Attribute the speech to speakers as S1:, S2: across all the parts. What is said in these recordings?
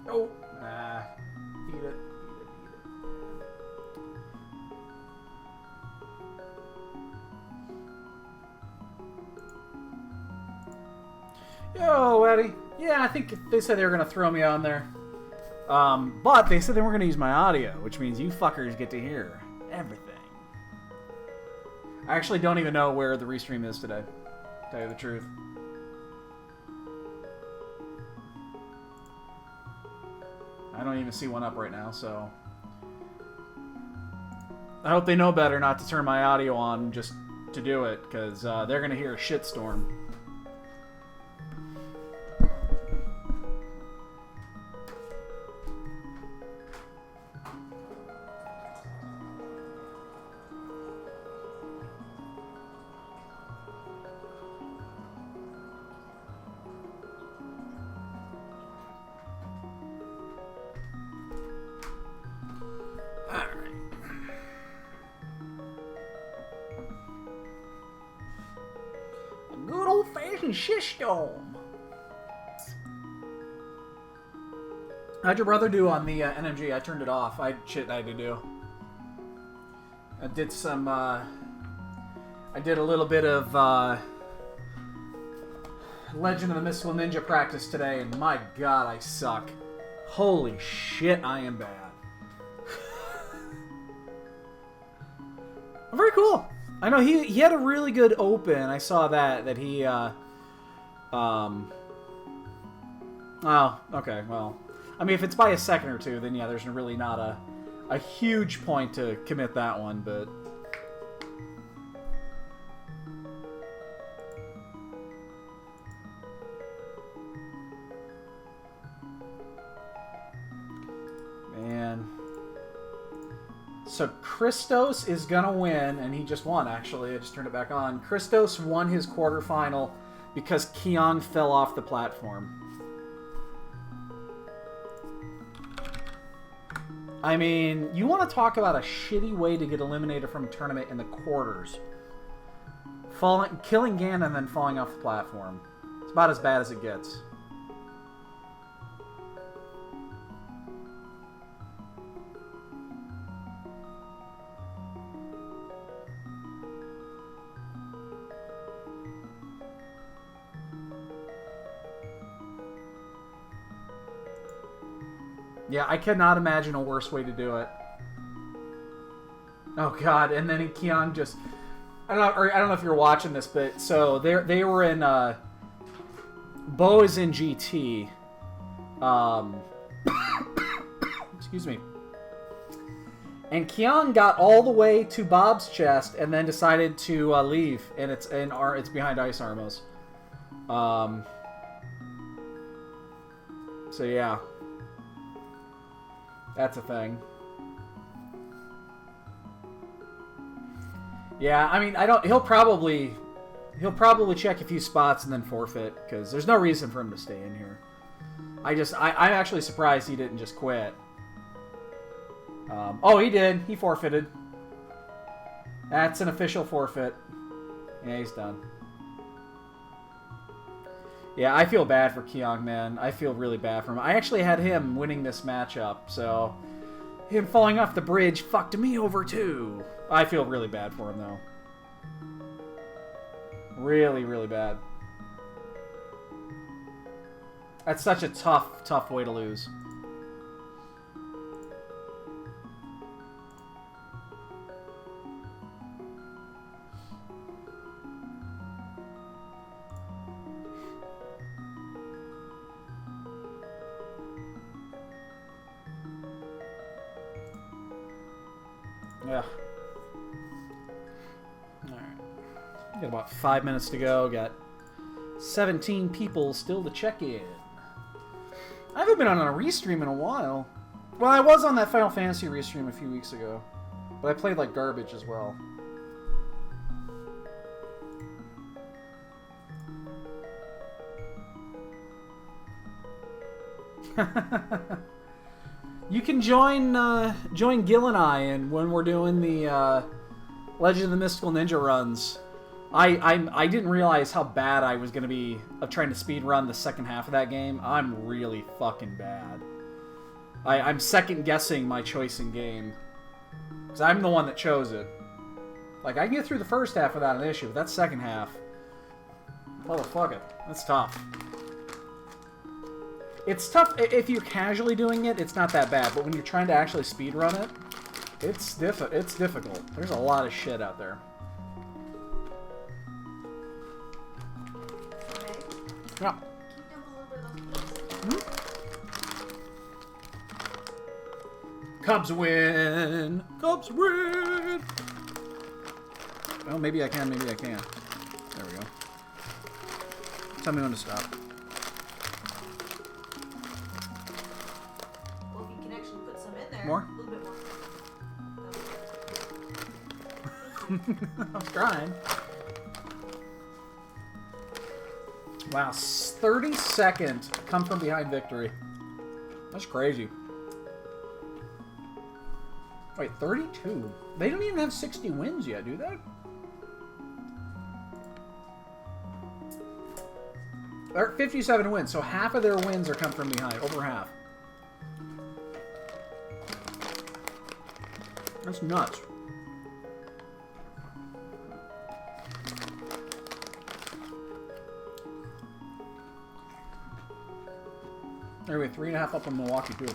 S1: Oh, nah. Eat it. Yo, Eddie. Yeah, I think they said they were going to throw me on there. But they said they weren't going to use my audio, which means you fuckers get to hear everything. I actually don't even know where the restream is today, to tell you the truth. I don't even see one up right now, so... I hope they know better not to turn my audio on just to do it, because they're going to hear a shitstorm. Shitstorm. How'd your brother do on the NMG? I turned it off. I had shit I had to do. I did some. I did a little bit of Legend of the Mystical Ninja practice today, and my god, I suck. Holy shit, I am bad. Very cool. I know he had a really good open. I saw that he oh, okay, well. I mean, if it's by a second or two, then yeah, there's really not a huge point to commit that one, but... Man. So Christos is gonna win, and he just won, actually. I just turned it back on. Christos won his quarterfinal because Keong fell off the platform. I mean, you want to talk about a shitty way to get eliminated from a tournament in the quarters. Killing Ganon and then falling off the platform. It's about as bad as it gets. Yeah, I cannot imagine a worse way to do it. Oh god, and then Keong just... I don't know if you're watching this, but so they were in Bo is in GT. Excuse me. And Keong got all the way to Bob's chest and then decided to leave, and it's behind Ice Armos. So yeah. That's a thing. Yeah, I mean, he'll probably check a few spots and then forfeit, because there's no reason for him to stay in here. I'm actually surprised he didn't just quit. Oh, he did. He forfeited. That's an official forfeit. Yeah, he's done. Yeah, I feel bad for Keong, man. I feel really bad for him. I actually had him winning this matchup, so... Him falling off the bridge fucked me over, too. I feel really bad for him, though. Really, really bad. That's such a tough way to lose. Yeah. Alright. Got about 5 minutes to go. Got 17 people still to check in. I haven't been on a restream in a while. Well, I was on that Final Fantasy restream a few weeks ago. But I played like garbage as well. You can join Gil and I and when we're doing the Legend of the Mystical Ninja runs. I didn't realize how bad I was going to be of trying to speed run the second half of that game. I'm really fucking bad. I'm second guessing my choice in game. Because I'm the one that chose it. Like, I can get through the first half without an issue, but that second half... Oh, fuck it. That's tough. It's tough if you're casually doing it, it's not that bad. But when you're trying to actually speedrun it, it's difficult. There's a lot of shit out there. Yeah. Cubs win! Cubs win! Well, maybe I can, maybe I can't. There we go. Tell me when to stop.
S2: Well, if you can actually put some in there.
S1: More?
S2: A little bit more.
S1: I'm trying. Wow, 32nd come from behind victory. That's crazy. Wait, 32? They don't even have 60 wins yet, do they? They're 57 wins, so half of their wins are come from behind. Over half. That's nuts. Anyway, 3.5 up on Milwaukee, too.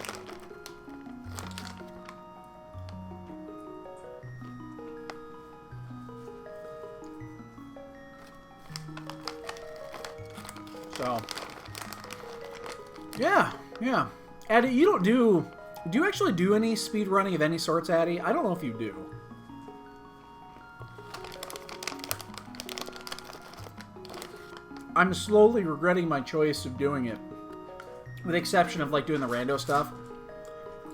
S1: So, yeah. Addy, you don't do you actually do any speed running of any sorts, Addy? I don't know if you do. I'm slowly regretting my choice of doing it. With the exception of, like, doing the rando stuff.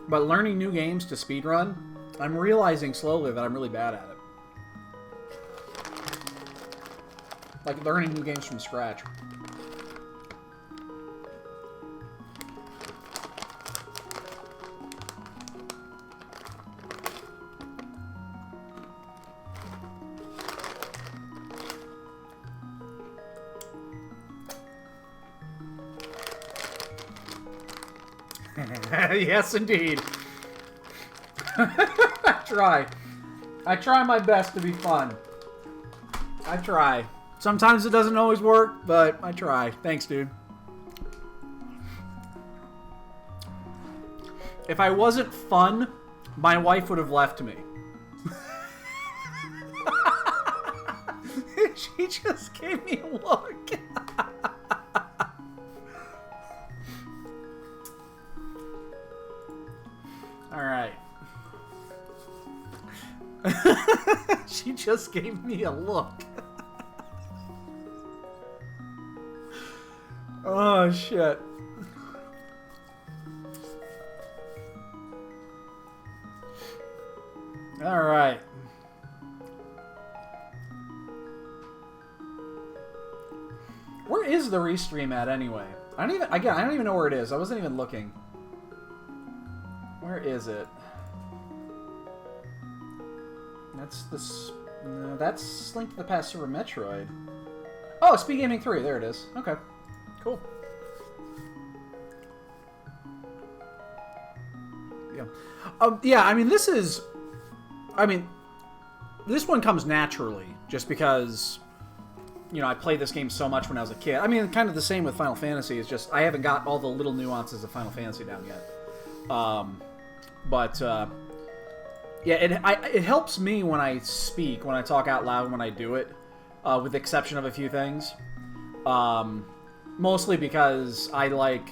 S1: But learning new games to speedrun, I'm realizing slowly that I'm really bad at it. Like, learning new games from scratch. Yes, indeed. I try my best to be fun. I try. Sometimes it doesn't always work, but I try. Thanks, dude. If I wasn't fun, my wife would have left me. She just gave me a look. Alright. She just gave me a look. Oh, shit. Alright. Where is the restream at anyway? I don't even know where it is. I wasn't even looking. Where is it? That's this. No, that's Link to the Past Super Metroid. Oh, Speed Gaming 3. There it is. Okay. Cool. Yeah. Yeah, I mean, this is... I mean, this one comes naturally, just because, you know, I played this game so much when I was a kid. I mean, kind of the same with Final Fantasy. It's just, I haven't got all the little nuances of Final Fantasy down yet. Yeah, it helps me when I speak, when I talk out loud, when I do it, with the exception of a few things. Mostly because I like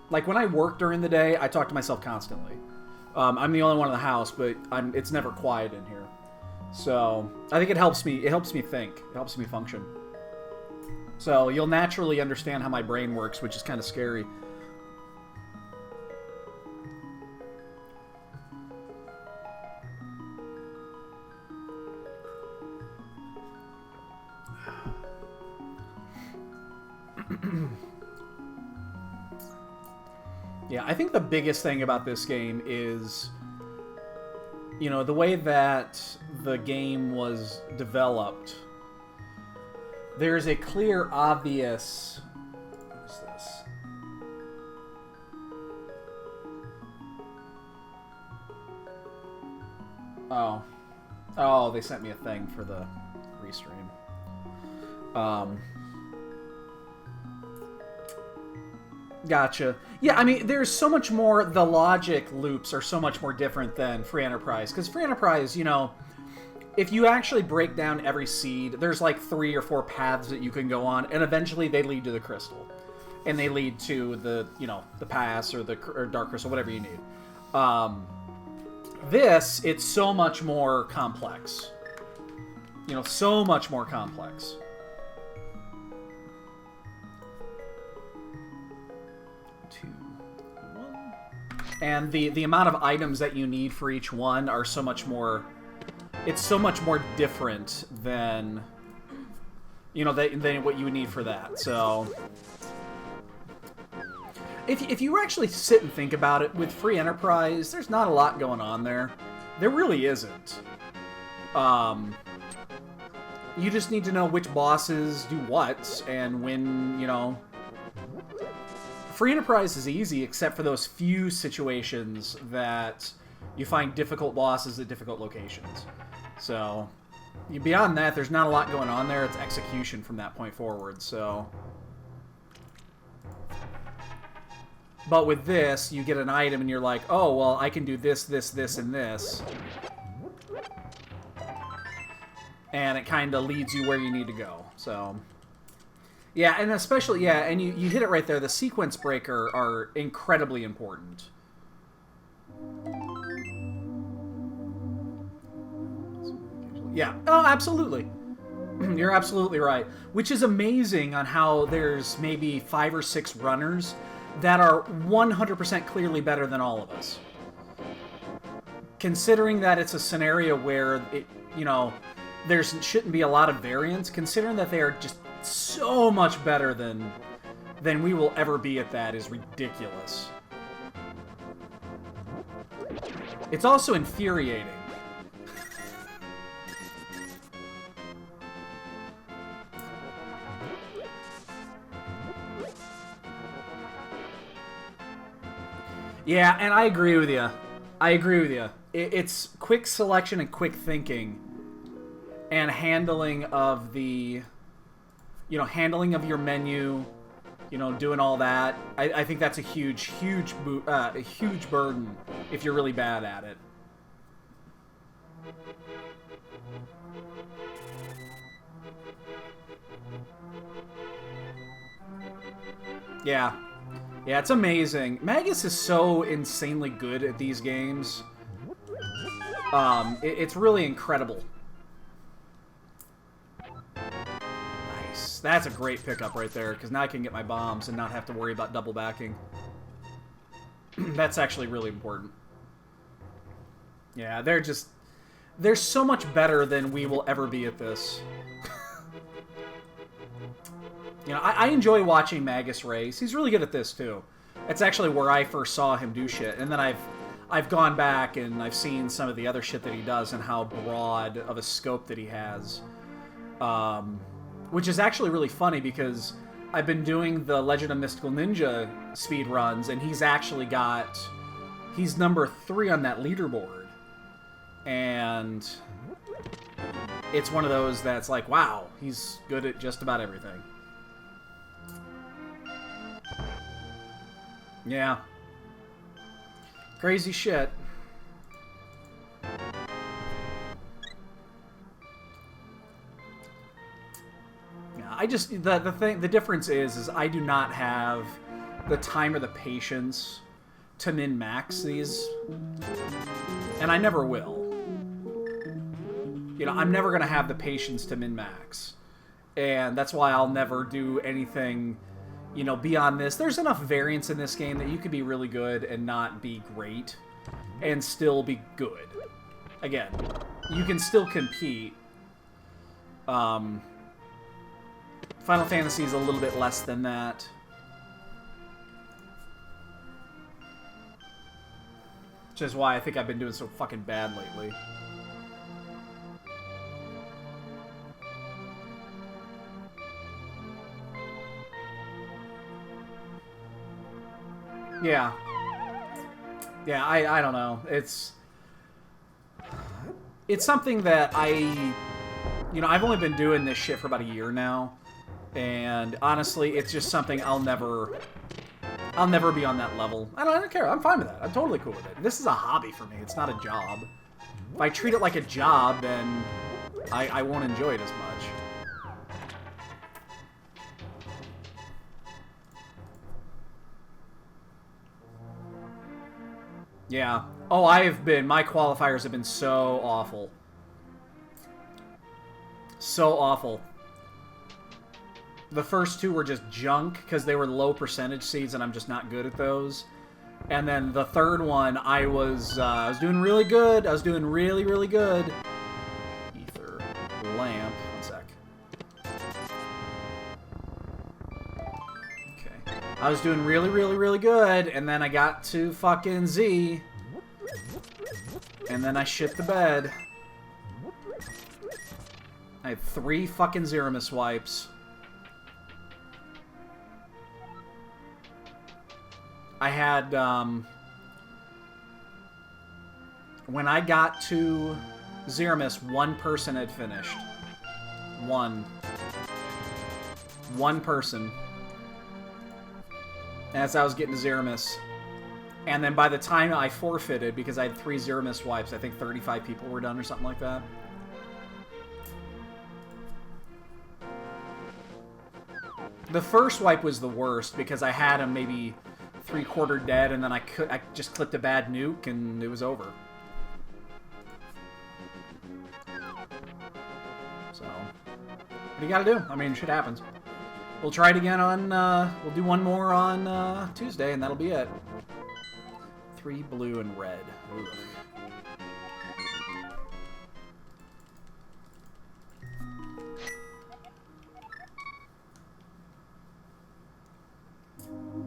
S1: when I work during the day, I talk to myself constantly. I'm the only one in the house, but it's never quiet in here. So I think it helps me. It helps me think. It helps me function. So you'll naturally understand how my brain works, which is kind of scary. Yeah, I think the biggest thing about this game is, you know, the way that the game was developed. There's a clear, obvious... What is this? Oh. Oh, they sent me a thing for the restream. Gotcha. Yeah, I mean, there's so much more... The logic loops are so much more different than Free Enterprise. Because Free Enterprise, you know... If you actually break down every seed, there's like 3 or 4 paths that you can go on, and eventually they lead to the crystal. And they lead to the, you know, the pass or dark crystal, whatever you need. This, it's so much more complex. You know, so much more complex. And the amount of items that you need for each one are so much more... It's so much more different than, you know, than what you would need for that. So, if you actually sit and think about it, with Free Enterprise, there's not a lot going on there. There really isn't. You just need to know which bosses do what, and when, you know... Free Enterprise is easy, except for those few situations that you find difficult bosses at difficult locations. So, beyond that, there's not a lot going on there. It's execution from that point forward, so... But with this, you get an item and you're like, oh, well, I can do this, this, this, and this. And it kind of leads you where you need to go, so... Yeah, and especially, yeah, and you hit it right there. The sequence breaker are incredibly important. Yeah, oh, absolutely. You're absolutely right. Which is amazing on how there's maybe 5 or 6 runners that are 100% clearly better than all of us. Considering that it's a scenario where, it, you know, there shouldn't be a lot of variance, considering that they are just so much better than we will ever be at that is ridiculous. It's also infuriating. Yeah, and I agree with you. I agree with you. It's quick selection and quick thinking and handling of the... You know, handling of your menu, you know, doing all that. I think that's a huge burden if you're really bad at it. Yeah. Yeah, it's amazing. Magus is so insanely good at these games. It's really incredible. That's a great pickup right there, because now I can get my bombs and not have to worry about double backing. That's actually really important. Yeah, they're so much better than we will ever be at this. You know, I enjoy watching Magus race. He's really good at this, too. That's actually where I first saw him do shit. And then I've gone back and I've seen some of the other shit that he does and how broad of a scope that he has. Which is actually really funny because I've been doing the Legend of Mystical Ninja speed runs, and he's actually he's number 3 on that leaderboard. And it's one of those that's like, wow, he's good at just about everything. Yeah. Crazy shit. I just the difference is I do not have the time or the patience to min-max these. And I never will. You know, I'm never going to have the patience to min-max. And that's why I'll never do anything, you know, beyond this. There's enough variance in this game that you could be really good and not be great. And still be good. Again, you can still compete. Final Fantasy is a little bit less than that. Which is why I think I've been doing so fucking bad lately. Yeah. Yeah, I don't know. It's something that you know, I've only been doing this shit for about a year now. And honestly, it's just something I'll never be on that level. I don't care. I'm fine with that. I'm totally cool with it. This is a hobby for me. It's not a job. If I treat it like a job, then I won't enjoy it as much. Yeah. Oh, my qualifiers have been so awful. So awful. The first two were just junk because they were low percentage seeds and I'm just not good at those. And then the third one, I was doing really good. I was doing really, really good. Ether. Lamp. One sec. Okay. I was doing really, really, really good, and then I got to fucking Z. And then I shit the bed. I had 3 fucking Zero-Miss wipes. I had, when I got to Zero-Miss, 1 person had finished. One person. And as I was getting to Zero-Miss. And then by the time I forfeited, because I had 3 Zero-Miss wipes, I think 35 people were done or something like that. The first wipe was the worst, because I had him maybe 3/4 dead, and then I just clipped a bad nuke, and it was over. So, what do you gotta do? I mean, shit happens. We'll try it again on, we'll do one more on Tuesday, and that'll be it. 3 blue and red. Ooh.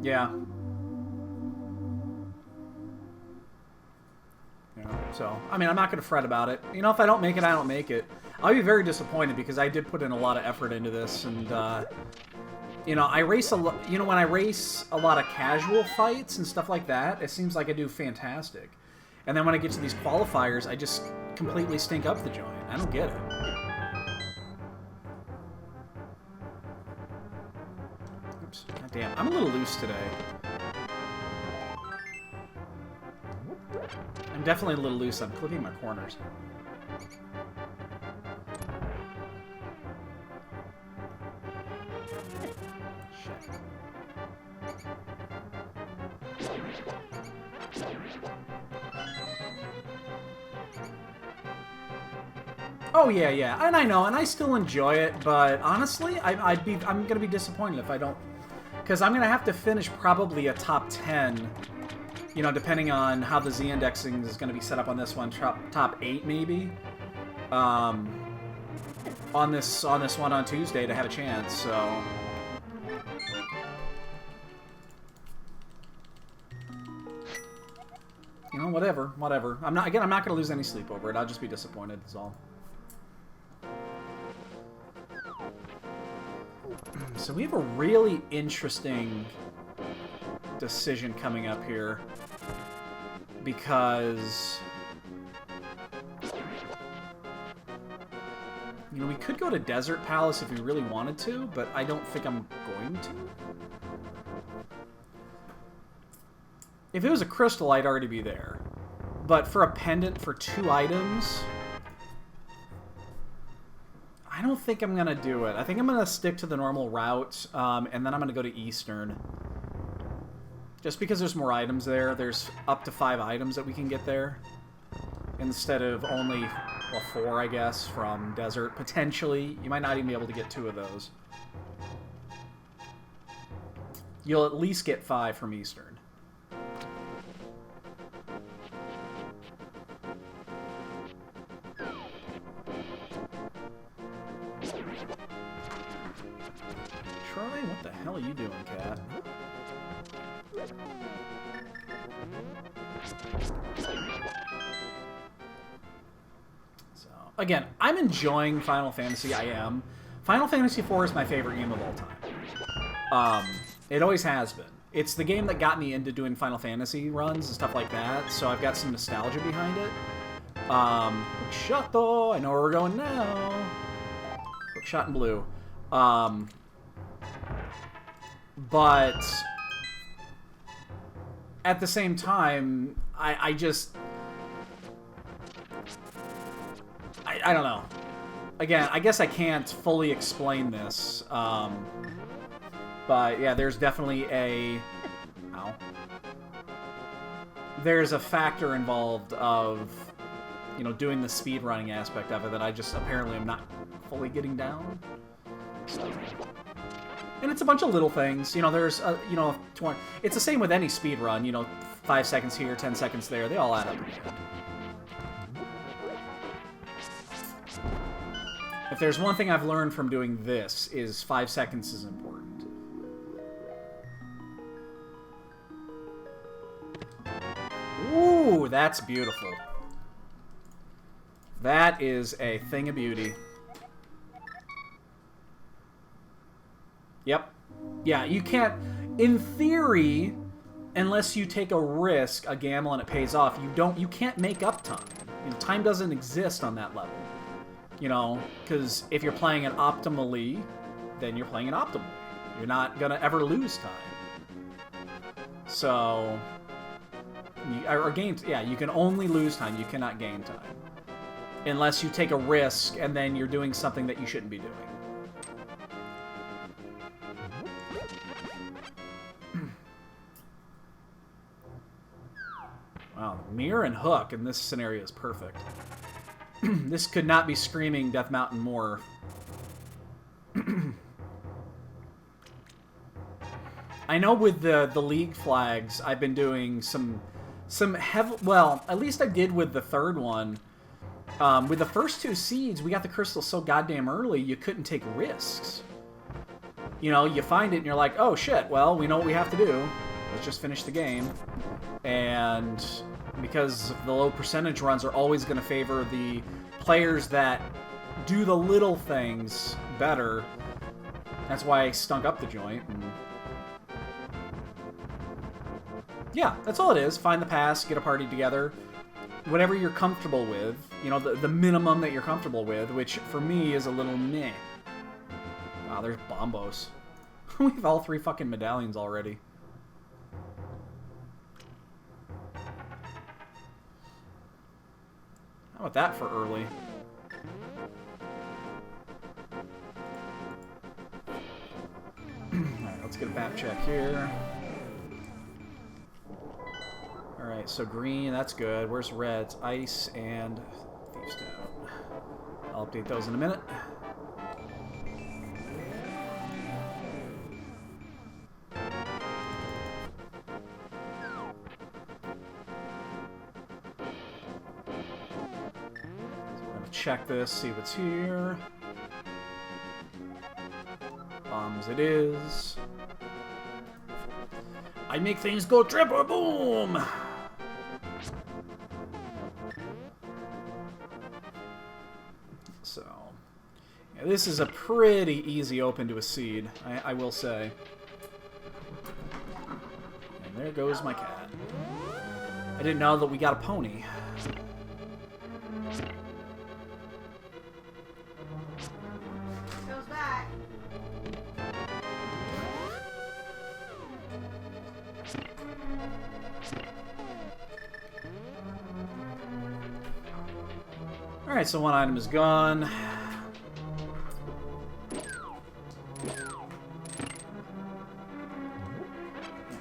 S1: Yeah. So, I mean, I'm not going to fret about it. You know, if I don't make it, I don't make it. I'll be very disappointed because I did put in a lot of effort into this, and, you know, I race a lot. You know, when I race a lot of casual fights and stuff like that, it seems like I do fantastic. And then when I get to these qualifiers, I just completely stink up the joint. I don't get it. Oops. God damn. I'm a little loose today. I'm definitely a little loose. I'm clipping my corners. Shit. Oh yeah, yeah, and I know, and I still enjoy it, but honestly, I'm gonna be disappointed if I don't, because I'm gonna have to finish probably a top 10. You know, depending on how the Z indexing is going to be set up on this one, top 8 maybe, on this one on Tuesday to have a chance. So, you know, whatever. I'm not going to lose any sleep over it. I'll just be disappointed. That's all. So we have a really interesting decision coming up here, because you know, we could go to Desert Palace if we really wanted to, but I don't think I'm going to. If it was a crystal, I'd already be there, but for a pendant for 2 items, I don't think I'm gonna do it. I think I'm gonna stick to the normal route, and then I'm gonna go to Eastern. Just because there's more items there, there's up to 5 items that we can get there. Instead of only, well, 4, I guess, from Desert. Potentially, you might not even be able to get 2 of those. You'll at least get 5 from Eastern. Charlie, what the hell are you doing, cat? So, again, I'm enjoying Final Fantasy, I am. Final Fantasy IV is my favorite game of all time. It always has been. It's the game that got me into doing Final Fantasy runs and stuff like that, so I've got some nostalgia behind it. Hookshot, I know where we're going now. Hookshot in blue. But at the same time, I don't know. Again, I guess I can't fully explain this. But yeah, there's definitely there's a factor involved of, you know, doing the speed running aspect of it that I just apparently am not fully getting down. So. And it's a bunch of little things. You know, there's, you know, it's the same with any speed run. You know, 5 seconds here, 10 seconds there. They all add up in the end. If there's one thing I've learned from doing this, is 5 seconds is important. Ooh, that's beautiful. That is a thing of beauty. Yep. Yeah, you can't... In theory, unless you take a risk, a gamble, and it pays off, you can't make up time. You know, time doesn't exist on that level. You know, because if you're playing it optimally, then you're playing it optimally. You're not gonna ever lose time. So... or gain... Yeah, you can only lose time. You cannot gain time. Unless you take a risk, and then you're doing something that you shouldn't be doing. Wow, Mirror and Hook in this scenario is perfect. This could not be screaming Death Mountain more. I know with the League flags, I've been doing some heavy... Well, at least I did with the third one. With the first 2 seeds, we got the crystal so goddamn early, you couldn't take risks. You know, you find it and you're like, oh shit, well, we know what we have to do. Let's just finish the game. And because the low percentage runs are always going to favor the players that do the little things better, that's why I stunk up the joint. And yeah, that's all it is. Find the pass, get a party together. Whatever you're comfortable with, you know, the minimum that you're comfortable with, which for me is a little meh. Wow, there's Bombos. We have all 3 fucking medallions already. How about that for early? Alright, let's get a map check here. Alright, so green, that's good. Where's red? It's ice and Thieves Town. I'll update those in a minute. So we're going to check this, see what's here. Bombs it is. I make things go triple boom! So, yeah, this is a pretty easy open to a seed, I will say. And there goes my cat. I didn't know that we got a pony.
S2: Goes back.
S1: Alright, so one item is gone.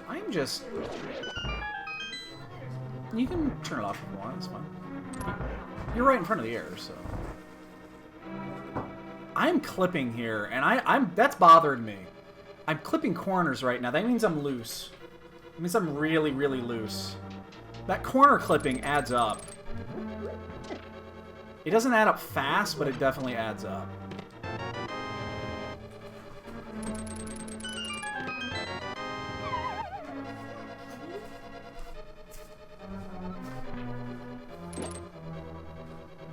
S1: I'm can just... You can turn it off if you want, it's fine. You're right in front of the air, so... I'm clipping here, and that's bothered me. I'm clipping corners right now. That means I'm loose. It means I'm really, really loose. That corner clipping adds up. It doesn't add up fast, but it definitely adds up.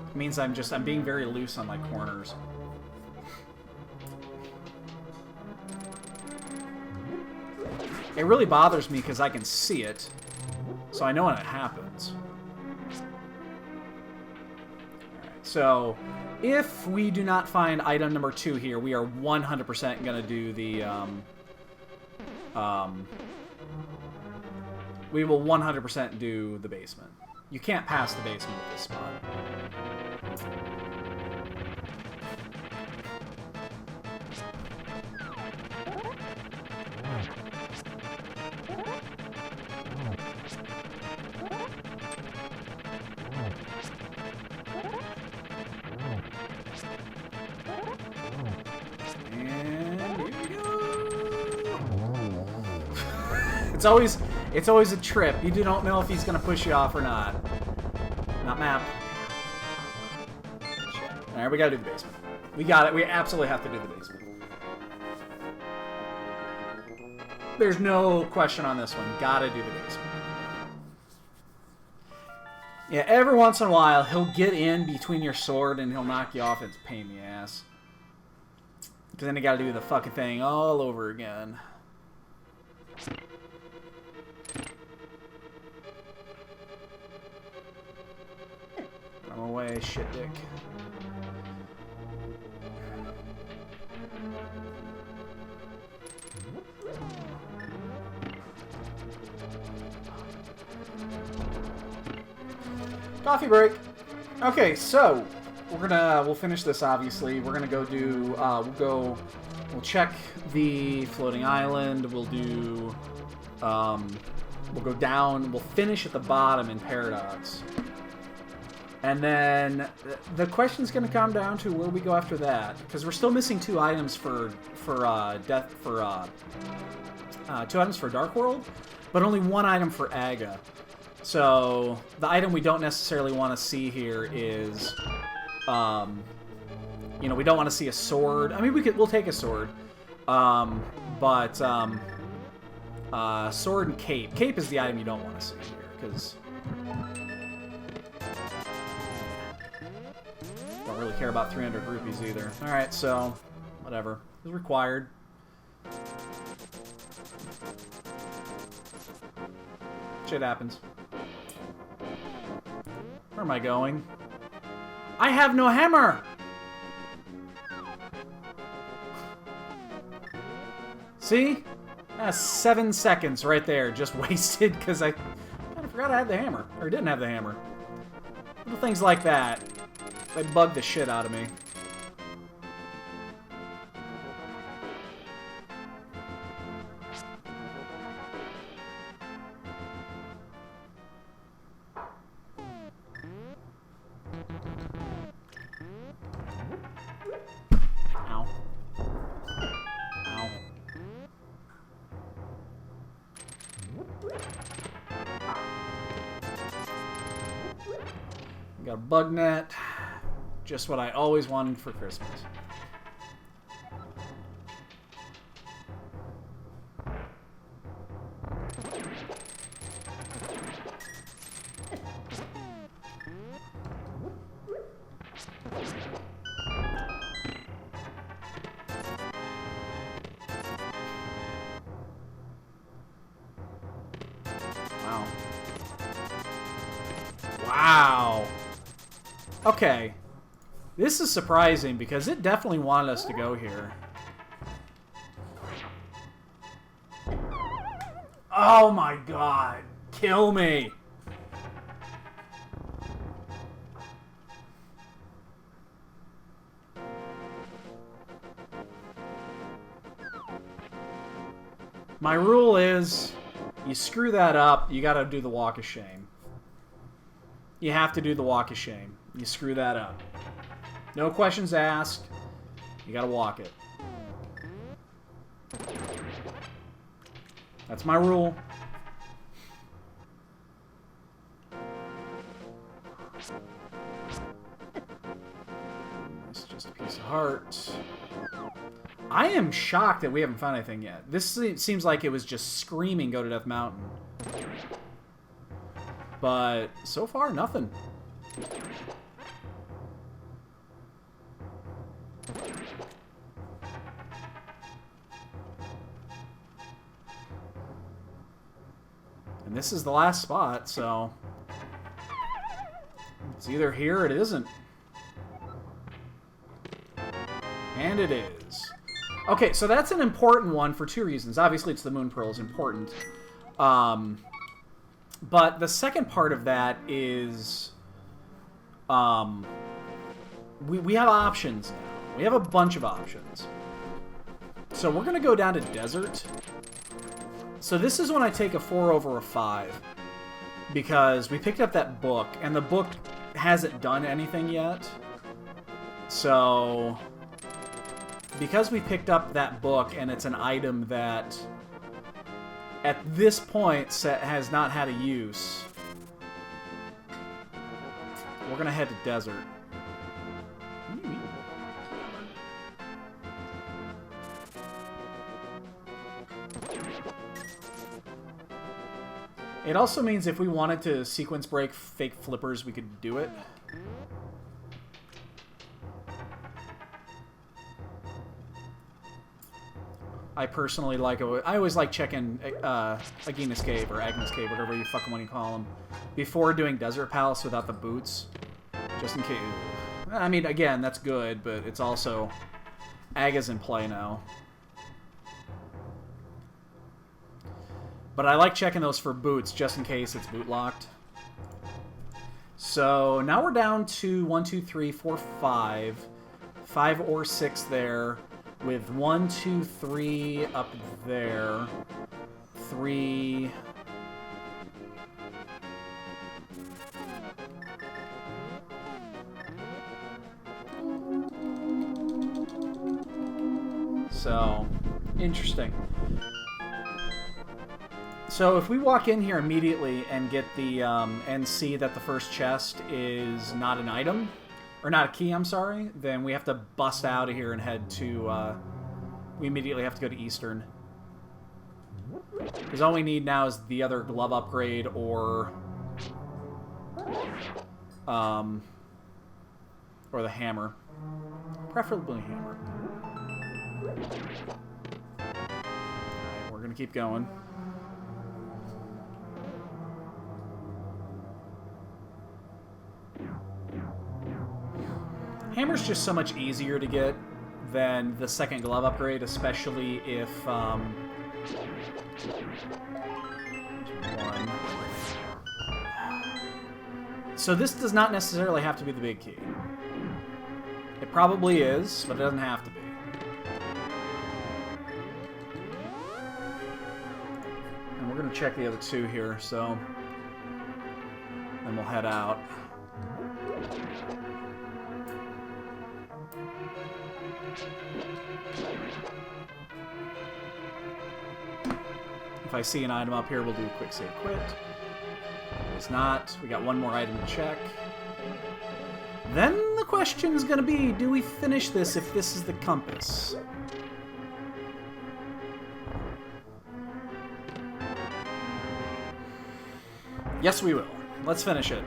S1: It means I'm being very loose on my corners. It really bothers me because I can see it, so I know when it happens. Alright, so if we do not find item number 2 here, we are 100% going to do the, we will 100% do the basement. You can't pass the basement at this spot. It's always a trip. You don't know if he's gonna push you off or not. Not map. Alright, we gotta do the basement. We got it. We absolutely have to do the basement. There's no question on this one. Gotta do the basement. Yeah, every once in a while, he'll get in between your sword and he'll knock you off. It's a pain in the ass. Because then you gotta do the fucking thing all over again. I'm away, shit dick. Coffee break. Okay, so we'll finish this. Obviously, we're gonna go do. We'll check the floating island. We'll do. We'll go down. We'll finish at the bottom in Paradox. And then the question's going to come down to where we go after that, because we're still missing 2 items for Dark World, but only 1 item for Aga. So the item we don't necessarily want to see here is, you know, we don't want to see a sword. I mean, we'll take a sword, but sword and cape. Cape is the item you don't want to see here, because. Don't really care about 300 rupees either. Alright, so, whatever. It's required. Shit happens. Where am I going? I have no hammer! See? That's 7 seconds right there, just wasted, because I kind of forgot I had the hammer. Or didn't have the hammer. Little things like that. They bug the shit out of me. Ow. Ow. Got a bug net. Just what I always wanted for Christmas. Wow. Wow. Okay. This is surprising because it definitely wanted us to go here. Oh my god. Kill me. My rule is, You screw that up, you gotta do the walk of shame. You have to do the walk of shame. You screw that up. No questions asked. You gotta walk it. That's my rule. It's just a piece of heart. I am shocked that we haven't found anything yet. This seems like it was just screaming go to Death Mountain. But so far, nothing. And this is the last spot, so it's either here or it isn't. And it is. Okay, so that's an important one for two reasons. Obviously, it's the Moon Pearl is important. But the second part of that is we have options now. We have a bunch of options. So we're going to go down to Desert. So this is when I take a 4 over a 5. Because we picked up that book, and the book hasn't done anything yet. So because we picked up that book, and it's an item that at this point has not had a use, we're going to head to Desert. It also means if we wanted to sequence break fake flippers, we could do it. I personally like... I always like checking Agnes Cave, or Agnes Cave, whatever you fucking want to call them, before doing Desert Palace without the boots. Just in case... I mean, again, that's good, but it's also... Aga's in play now. But I like checking those for boots, just in case it's boot locked. So now we're down to 1, 2, 3, 4, 5. 5 or 6 there. With 1, 2, 3 up there. 3... So, interesting. So if we walk in here immediately and get the, and see that the first chest is not an item, or not a key, I'm sorry, then we have to bust out of here and head to, we immediately have to go to Eastern. Because all we need now is the other glove upgrade or the hammer. Preferably hammer. Alright, we're gonna keep going. Hammer's just so much easier to get than the second glove upgrade, especially if, So this does not necessarily have to be the big key. It probably is, but it doesn't have to be. And we're going to check the other two here, so then we'll head out. If I see an item up here, we'll do a quick save quit. It's not. We got one more item to check. Then the question is going to be, do we finish this if this is the compass? Yes, we will. Let's finish it.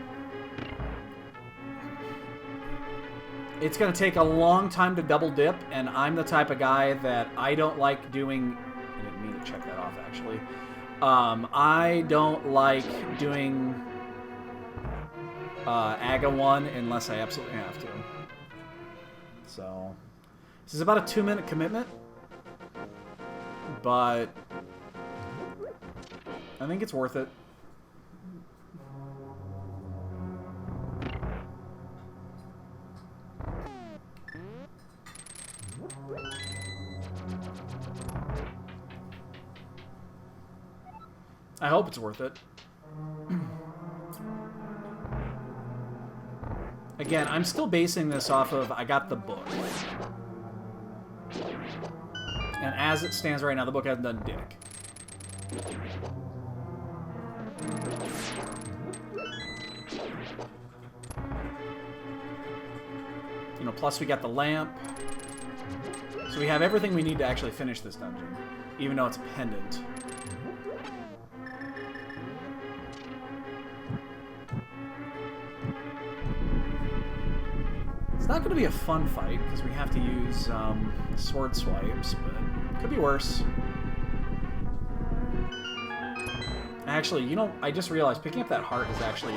S1: It's going to take a long time to double dip, and I'm the type of guy that I don't like doing... I didn't mean to check that off, actually. I don't like doing AGA 1 unless I absolutely have to. So, this is about a 2-minute commitment, but I think it's worth it. I hope it's worth it. Again, I'm still basing this off of I got the book. And as it stands right now, the book hasn't done dick. You know, plus we got the lamp. So we have everything we need to actually finish this dungeon, even though it's a pendant. It's not going to be a fun fight, because we have to use sword swipes, but it could be worse. Actually, you know, I just realized picking up that heart is actually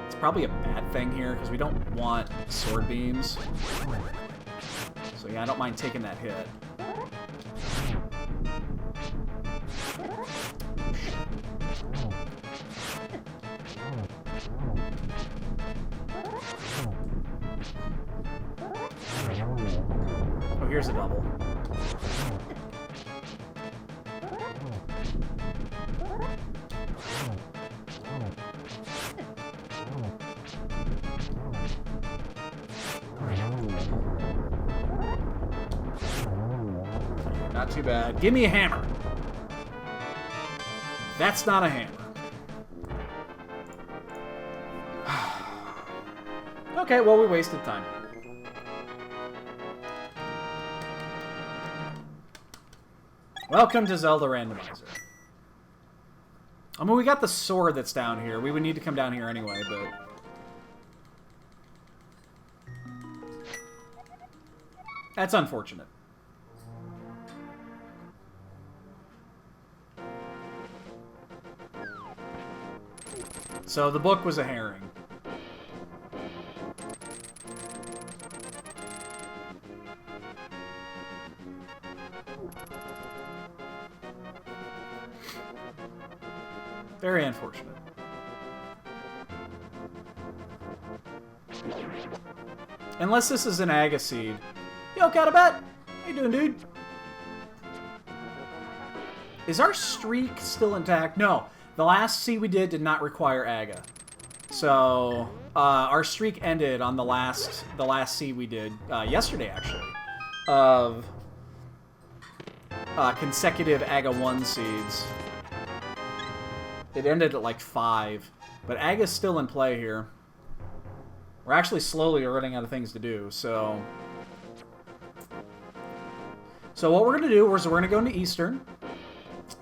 S1: it's probably a bad thing here, because we don't want sword beams. So yeah, I don't mind taking that hit. Oh, here's a double. Not too bad. Give me a hammer. That's not a hammer. Okay, well, we wasted time. Welcome to Zelda Randomizer. I mean, we got the sword that's down here. We would need to come down here anyway, but... that's unfortunate. So the book was a herring. Very unfortunate. Unless this is an Aga seed. Yo, Catabat! How you doing, dude? Is our streak still intact? No. The last seed we did not require Aga. So, our streak ended on the last seed we did, yesterday, actually, of consecutive Aga 1 seeds. It ended at like 5, but Aga's still in play here. We're actually slowly running out of things to do, so... So what we're going to do is we're going to go into Eastern.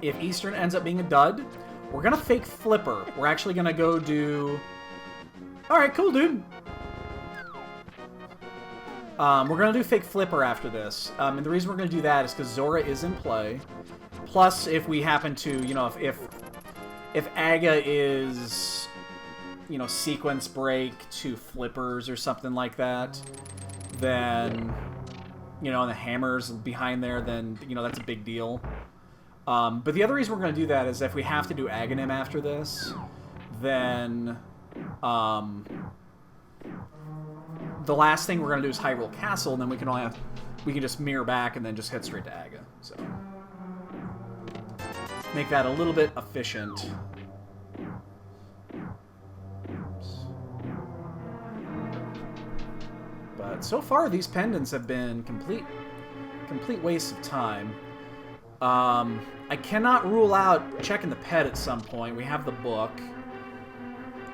S1: If Eastern ends up being a dud, we're going to fake Flipper. We're actually going to go do... Alright, cool, dude. We're going to do fake Flipper after this. And the reason we're going to do that is because Zora is in play. Plus, if we happen to, you know, if Aga is, you know, sequence break to flippers or something like that, then, you know, and the hammer's behind there, then, you know, that's a big deal. But the other reason we're going to do that is if we have to do Aghanim after this, then the last thing we're going to do is Hyrule Castle, and then we can just mirror back and then just head straight to Aga. So make that a little bit efficient. But so far, these pendants have been complete waste of time. I cannot rule out checking the pet at some point. We have the book.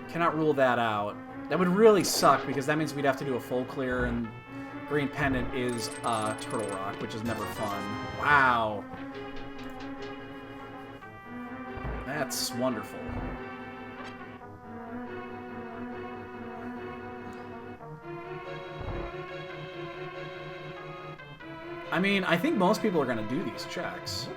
S1: Cannot rule that out. That would really suck, because that means we'd have to do a full clear, and green pendant is Turtle Rock, which is never fun. Wow. That's wonderful. I mean, I think most people are going to do these checks.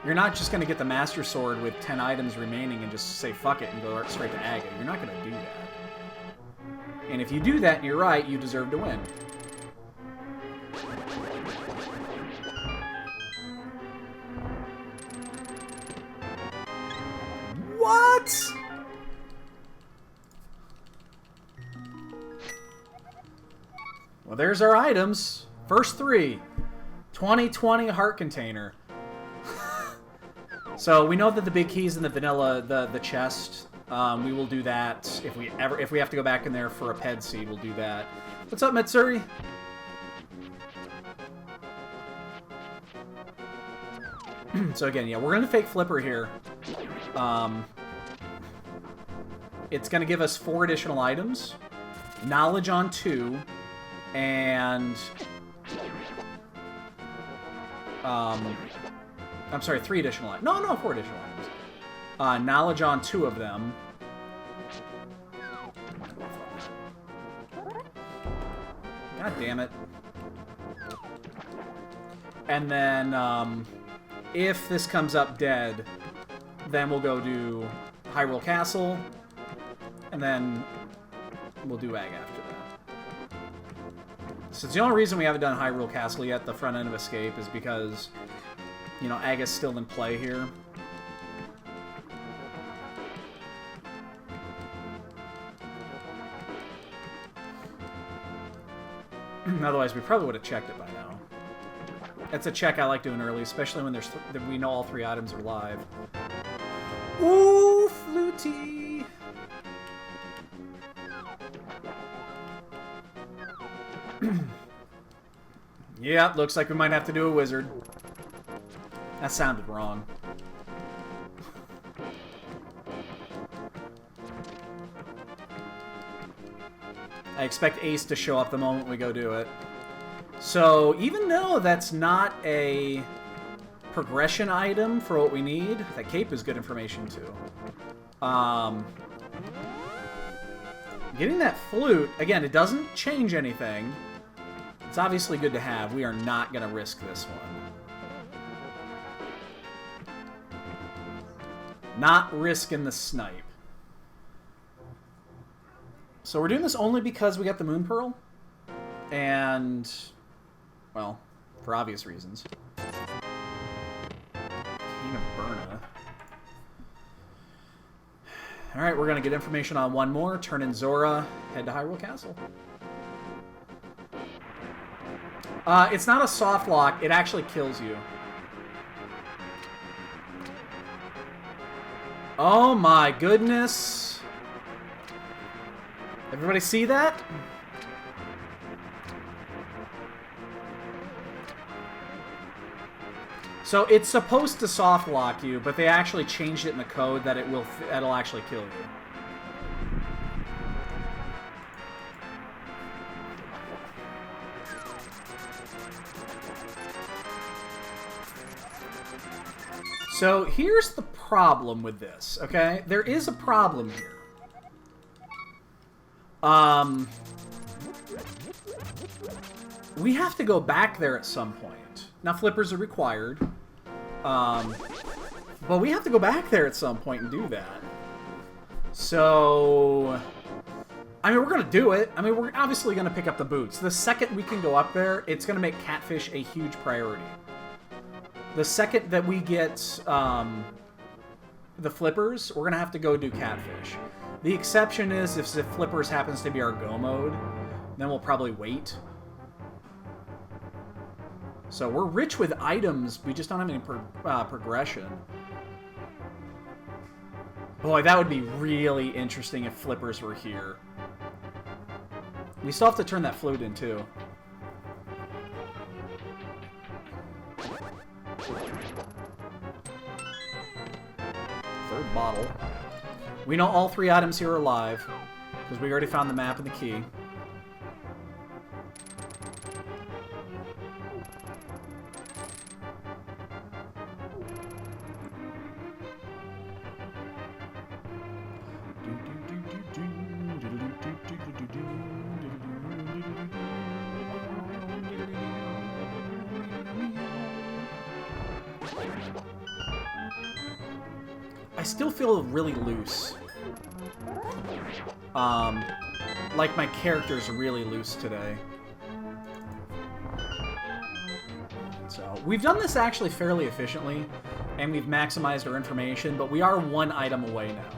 S1: You're not just going to get the Master Sword with 10 items remaining and just say fuck it and go straight to Aga. You're not going to do that. And if you do that and you're right, you deserve to win. What? Well, there's our items. First 3. 2020 heart container. So we know that the big key's in the vanilla, the chest. We will do that if we have to go back in there for a ped seed. We'll do that. What's up, Mitsuri? So again, yeah, we're gonna fake Flipper here. It's gonna give us 4 additional items, knowledge on 2, and I'm sorry, 3 additional items. No, 4 additional items. Knowledge on 2 of them. God damn it. And then, if this comes up dead, then we'll go do Hyrule Castle, and then we'll do Ag after that. So the only reason we haven't done Hyrule Castle yet, the front end of Escape, is because, you know, Ag is still in play here. Otherwise, we probably would have checked it by now. That's a check I like doing early, especially when we know all 3 items are live. Ooh, Flutie! Yeah, looks like we might have to do a wizard. That sounded wrong. I expect Ace to show up the moment we go do it. So, even though that's not a progression item for what we need, that cape is good information too. Getting that flute, again, it doesn't change anything. It's obviously good to have. We are not going to risk this one. Not risking the snipe. So we're doing this only because we got the Moon Pearl. And, well, for obvious reasons. Burna. Alright, we're going to get information on one more. Turn in Zora. Head to Hyrule Castle. It's not a soft lock. It actually kills you. Oh my goodness. Everybody see that? So it's supposed to soft lock you, but they actually changed it in the code that it'll actually kill you. So here's the problem with this, okay? There is a problem here. We have to go back there at some point. Now, flippers are required. But we have to go back there at some point and do that. So, I mean, we're going to do it. I mean, we're obviously going to pick up the boots. The second we can go up there, it's going to make Catfish a huge priority. The second that we get the flippers, we're going to have to go do Catfish. The exception is if the flippers happens to be our go mode, then we'll probably wait. So we're rich with items, we just don't have any progression. Boy, that would be really interesting if flippers were here. We still have to turn that flute in, too. Third bottle. We know all 3 items here are live, because we already found the map and the key. I still feel really loose. Like my character's really loose today. So, we've done this actually fairly efficiently, and we've maximized our information, but we are 1 item away now.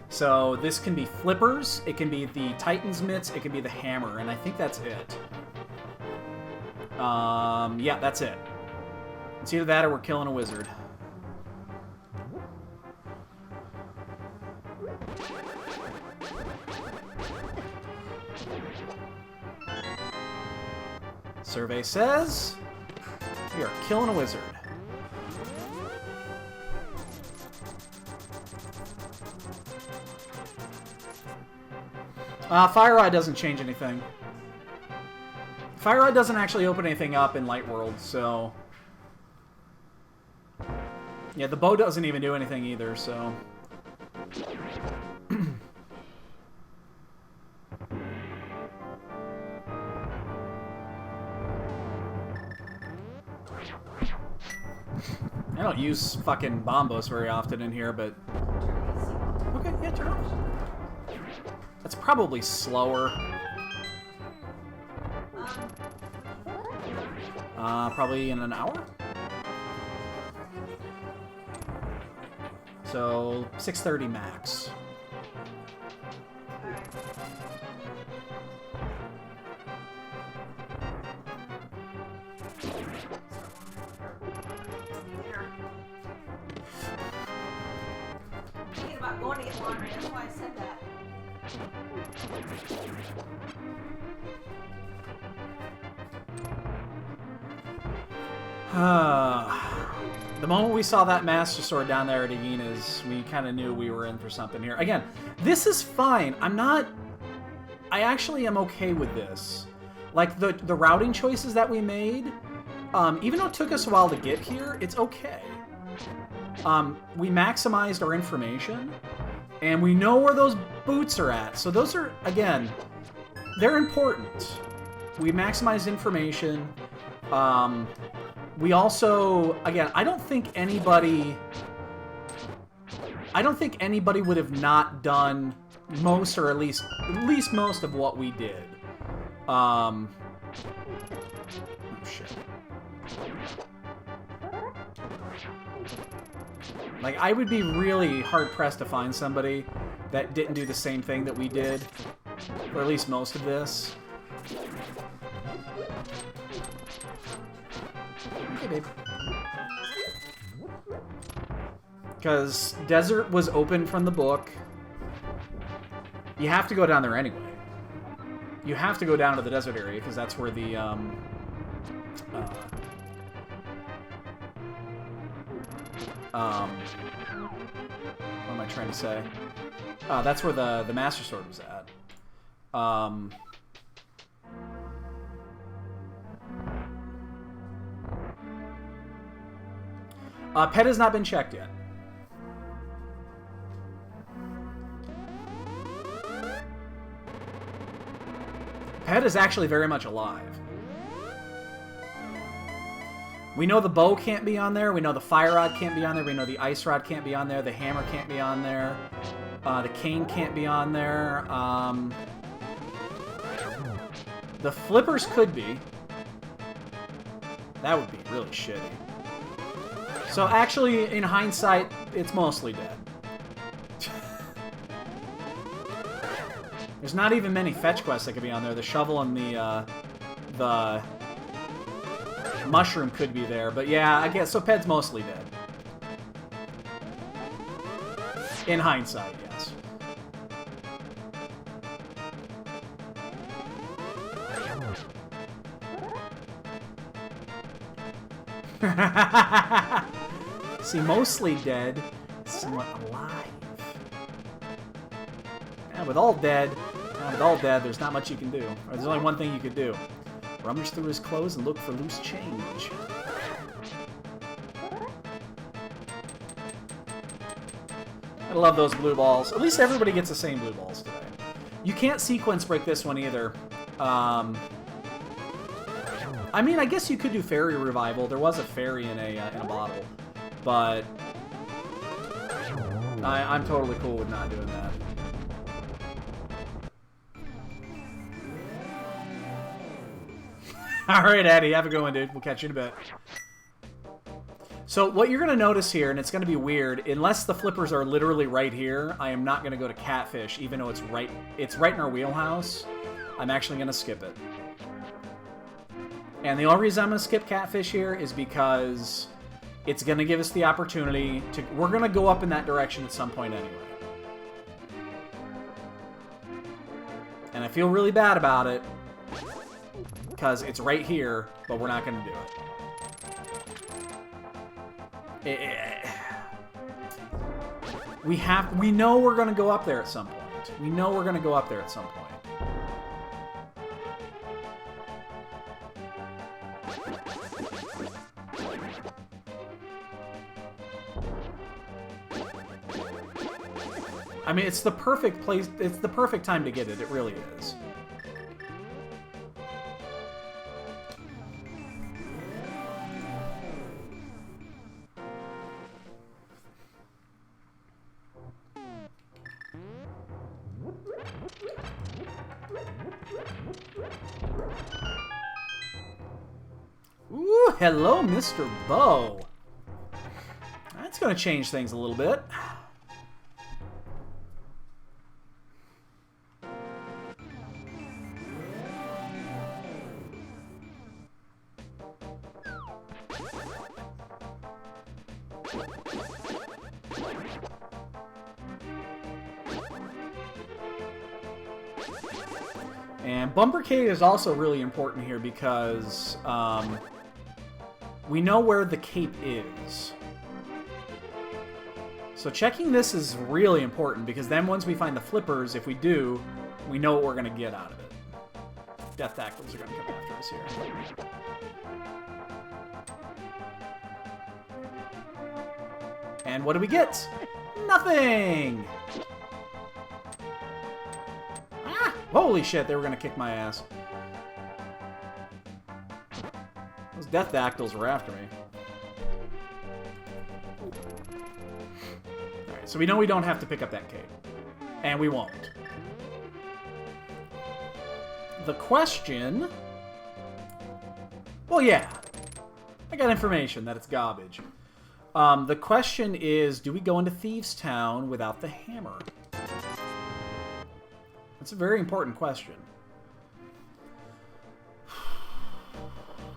S1: So, this can be flippers, it can be the Titan's mitts, it can be the hammer, and I think that's it. Yeah, that's it. It's either that or we're killing a wizard. Survey says we are killing a wizard. Fire Rod doesn't change anything. Fire Rod doesn't actually open anything up in Light World, so... Yeah, the bow doesn't even do anything either, so... I don't use fucking bombos very often in here, but... Okay, yeah, turn off. That's probably slower. Probably in an hour? So, 6:30 max.
S2: Thinking about going to get laundry, that's why I said that.
S1: The moment we saw that Master Sword down there at Igina's, we kind of knew we were in for something here. Again, this is fine. I actually am okay with this. Like, the routing choices that we made, even though it took us a while to get here, it's okay. We maximized our information, and we know where those boots are at. So those are, again, they're important. We maximized information. We also, again, I don't think anybody would have not done most, or at least most of what we did. Oh shit. Like, I would be really hard-pressed to find somebody that didn't do the same thing that we did, or at least most of this. Okay, babe. Because Desert was open from the book. You have to go down there anyway. You have to go down to the desert area, because that's where the, what am I trying to say? That's where the Master Sword was at. Pet has not been checked yet. Pet is actually very much alive. We know the bow can't be on there. We know the fire rod can't be on there. We know the ice rod can't be on there. The hammer can't be on there. The cane can't be on there. The flippers could be. That would be really shitty. So actually, in hindsight, it's mostly dead. There's not even many fetch quests that could be on there. The shovel and the mushroom could be there, but yeah, I guess so. Ped's mostly dead. In hindsight, yes. See, mostly dead, somewhat alive. And with all dead, there's not much you can do. Or there's only one thing you could do. Rummage through his clothes and look for loose change. I love those blue balls. At least everybody gets the same blue balls today. You can't sequence break this one either. I mean, I guess you could do fairy revival. There was a fairy in a bottle, but I'm totally cool with not doing that. Alright, Eddie, have a good one, dude. We'll catch you in a bit. So, what you're going to notice here, and it's going to be weird, unless the flippers are literally right here, I am not going to go to Catfish, even though it's right in our wheelhouse. I'm actually going to skip it. And the only reason I'm going to skip Catfish here is because it's going to give us the opportunity to... We're going to go up in that direction at some point anyway. And I feel really bad about it. because it's right here, but we're not going to do it. We know we're going to go up there at some point. We know we're going to go up there at some point. I mean, it's the perfect place. It's the perfect time to get it. It really is. Ooh, hello, Mr. Bow. That's going to change things a little bit. And Bumpercade is also really important here because we know where the cape is. So checking this is really important because then once we find the flippers, if we do, we know what we're going to get out of it. Death Dactyls are going to come after us here. And what do we get? Nothing! Ah! Holy shit, they were going to kick my ass. Those Death Dactyls were after me. Alright, so we know we don't have to pick up that cape. And we won't. The question... Well, yeah. I got information that it's garbage. The question is, do we go into Thieves' Town without the hammer? That's a very important question.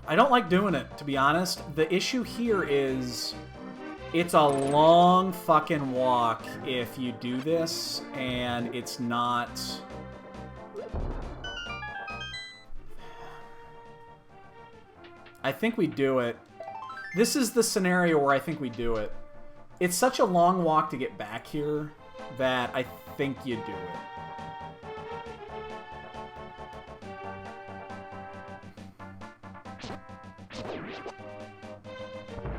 S1: I don't like doing it, to be honest. The issue here is it's a long fucking walk if you do this, and it's not... I think we do it. This is the scenario where I think we do it. It's such a long walk to get back here that I think you do it.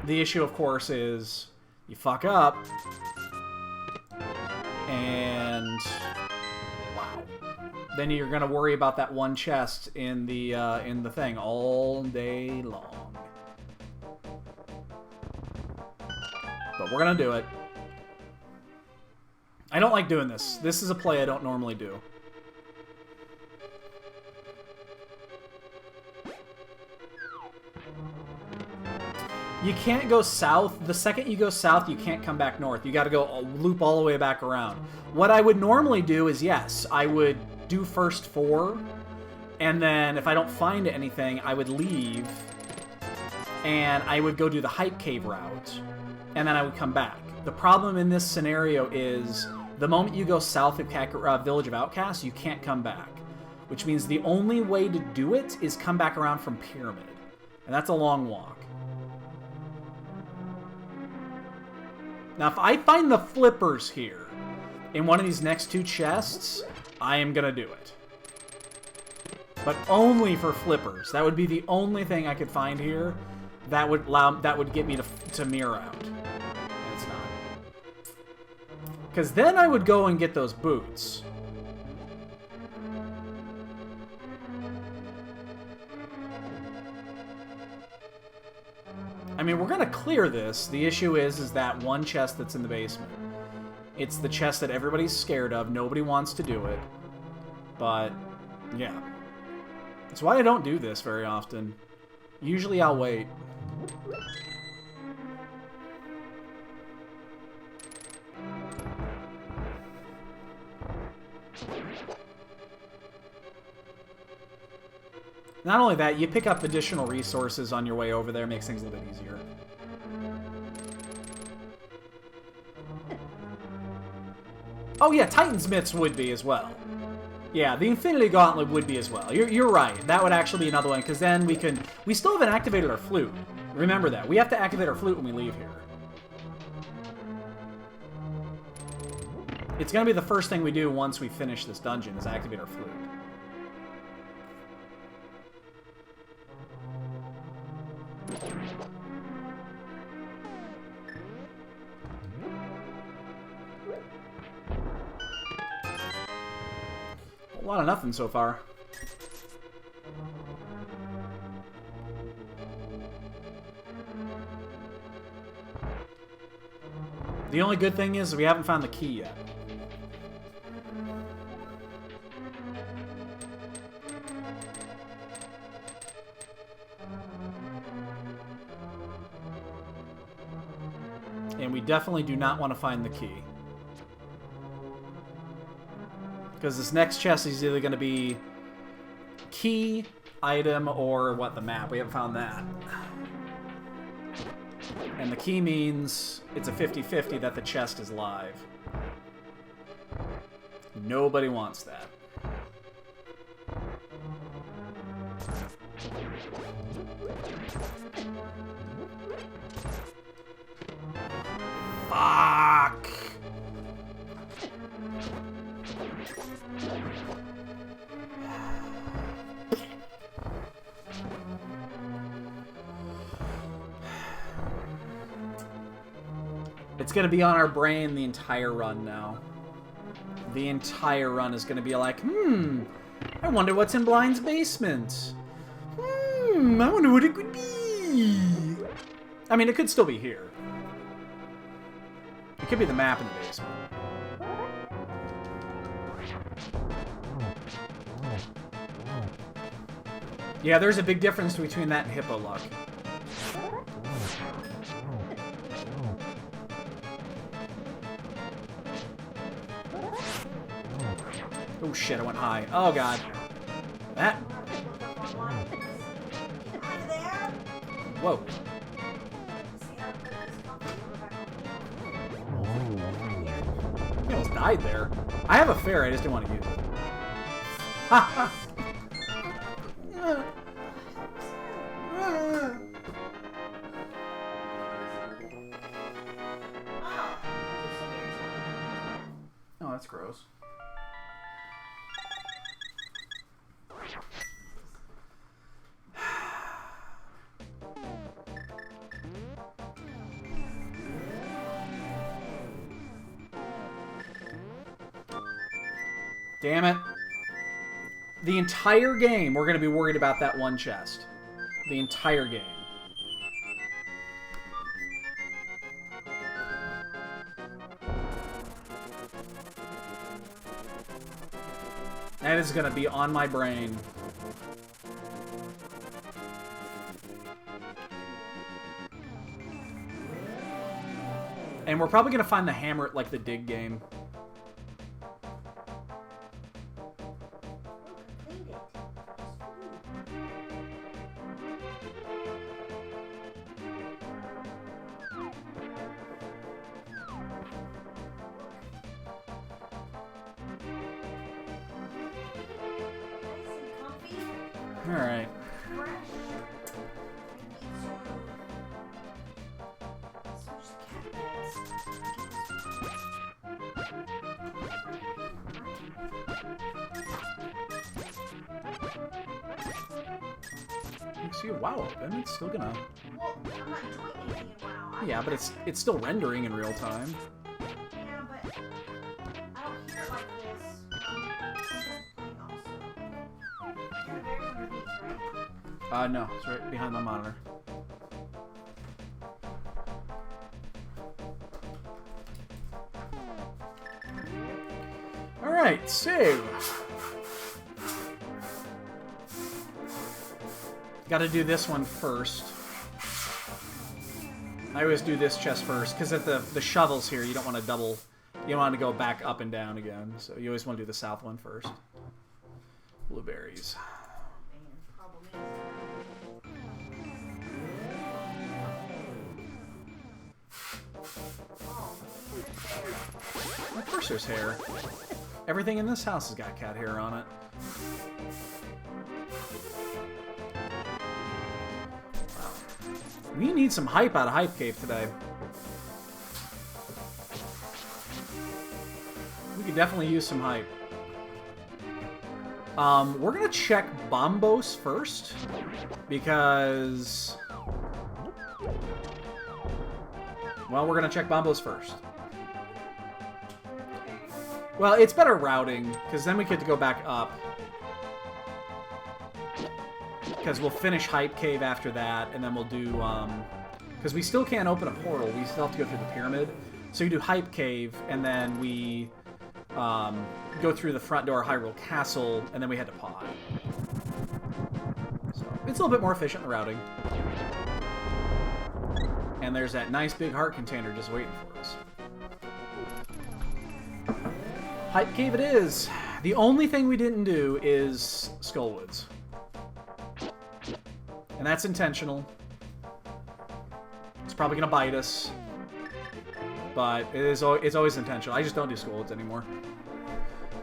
S1: The issue, of course, is you fuck up, and wow, then you're gonna worry about that one chest in the thing all day long. But we're gonna do it. I don't like doing this. This is a play I don't normally do. You can't go south. The second you go south, you can't come back north. You gotta go loop all the way back around. What I would normally do is, yes, I would do first 4, and then if I don't find anything, I would leave, and I would go do the Hype Cave route, and then I would come back. The problem in this scenario is the moment you go south of Village of Outcasts, you can't come back, which means the only way to do it is come back around from Pyramid, and that's a long walk. Now, if I find the flippers here in one of these next 2 chests, I am gonna do it. But only for flippers. That would be the only thing I could find here that would get me to mirror out. And it's not. Because then I would go and get those boots. I mean, we're gonna clear this. The issue is that one chest that's in the basement. It's the chest that everybody's scared of. Nobody wants to do it. But, yeah. That's why I don't do this very often. Usually I'll wait. Not only that, you pick up additional resources on your way over there, makes things a little bit easier. Oh yeah, Titan's Myths would be as well. Yeah, the Infinity Gauntlet would be as well. You're right. That would actually be another one, because then we still haven't activated our flute. Remember that. We have to activate our flute when we leave here. It's going to be the first thing we do once we finish this dungeon, is activate our flute. A lot of nothing so far. The only good thing is we haven't found the key yet. And we definitely do not want to find the key. Because this next chest is either going to be key, item, or what, the map. We haven't found that. And the key means it's a 50-50 that the chest is live. Nobody wants that. Fuck! It's gonna be on our brain the entire run now. The entire run is gonna be like, I wonder what's in Blind's basement. I wonder what it could be. I mean, it could still be here. It could be the map in the basement. Yeah, there's a big difference between that and Hippo Luck. Oh shit, I went high. Oh god. That. Whoa. He almost died there. I have a fair, I just didn't want to use it. Ha Oh, that's gross. Damn it. The entire game, we're going to be worried about that one chest. The entire game. That is going to be on my brain. And we're probably going to find the hammer at, like, the dig game. Alright. You see a WoW open, it's still gonna...
S2: Well, I'm not doing anything in WoW.
S1: Yeah, but it's still rendering in real time.
S2: Yeah, but I don't hear it like this. Playing also. You're very underneath, right?
S1: No, it's right behind my monitor. Alright, so... Gotta do this one first. I always do this chest first, because at the shovels here, you don't want to double... You don't want to go back up and down again, so you always want to do the south one first. Blueberries. Of course there's hair. Everything in this house has got cat hair on it. We need some hype out of Hype Cave today. We could definitely use some hype. We're gonna check Bombos first, because... Well, we're gonna check Bombos first. Well, it's better routing, because then we get to go back up. Because we'll finish Hype Cave after that, and then we'll do, because we still can't open a portal, we still have to go through the pyramid. So you do Hype Cave, and then we go through the front door of Hyrule Castle, and then we head to Pod. So it's a little bit more efficient in the routing. And there's that nice big heart container just waiting for us. Hype Cave it is! The only thing we didn't do is Skullwoods. And that's intentional. It's probably going to bite us. But it's always intentional. I just don't do Skullwoods anymore.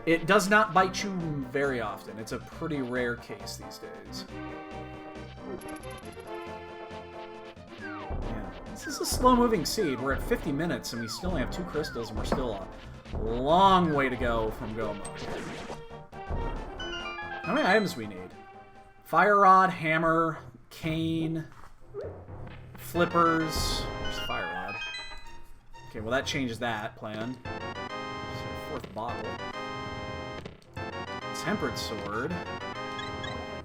S1: It does not bite you very often. It's a pretty rare case these days. Yeah. This is a slow-moving seed. We're at 50 minutes, and we still only have 2 crystals, and we're still a long way to go from go mode. How many items we need? Fire Rod, Hammer, Cane, Flippers. There's the Fire Rod. Okay, well that changes that plan. So 4th bottle. Tempered Sword.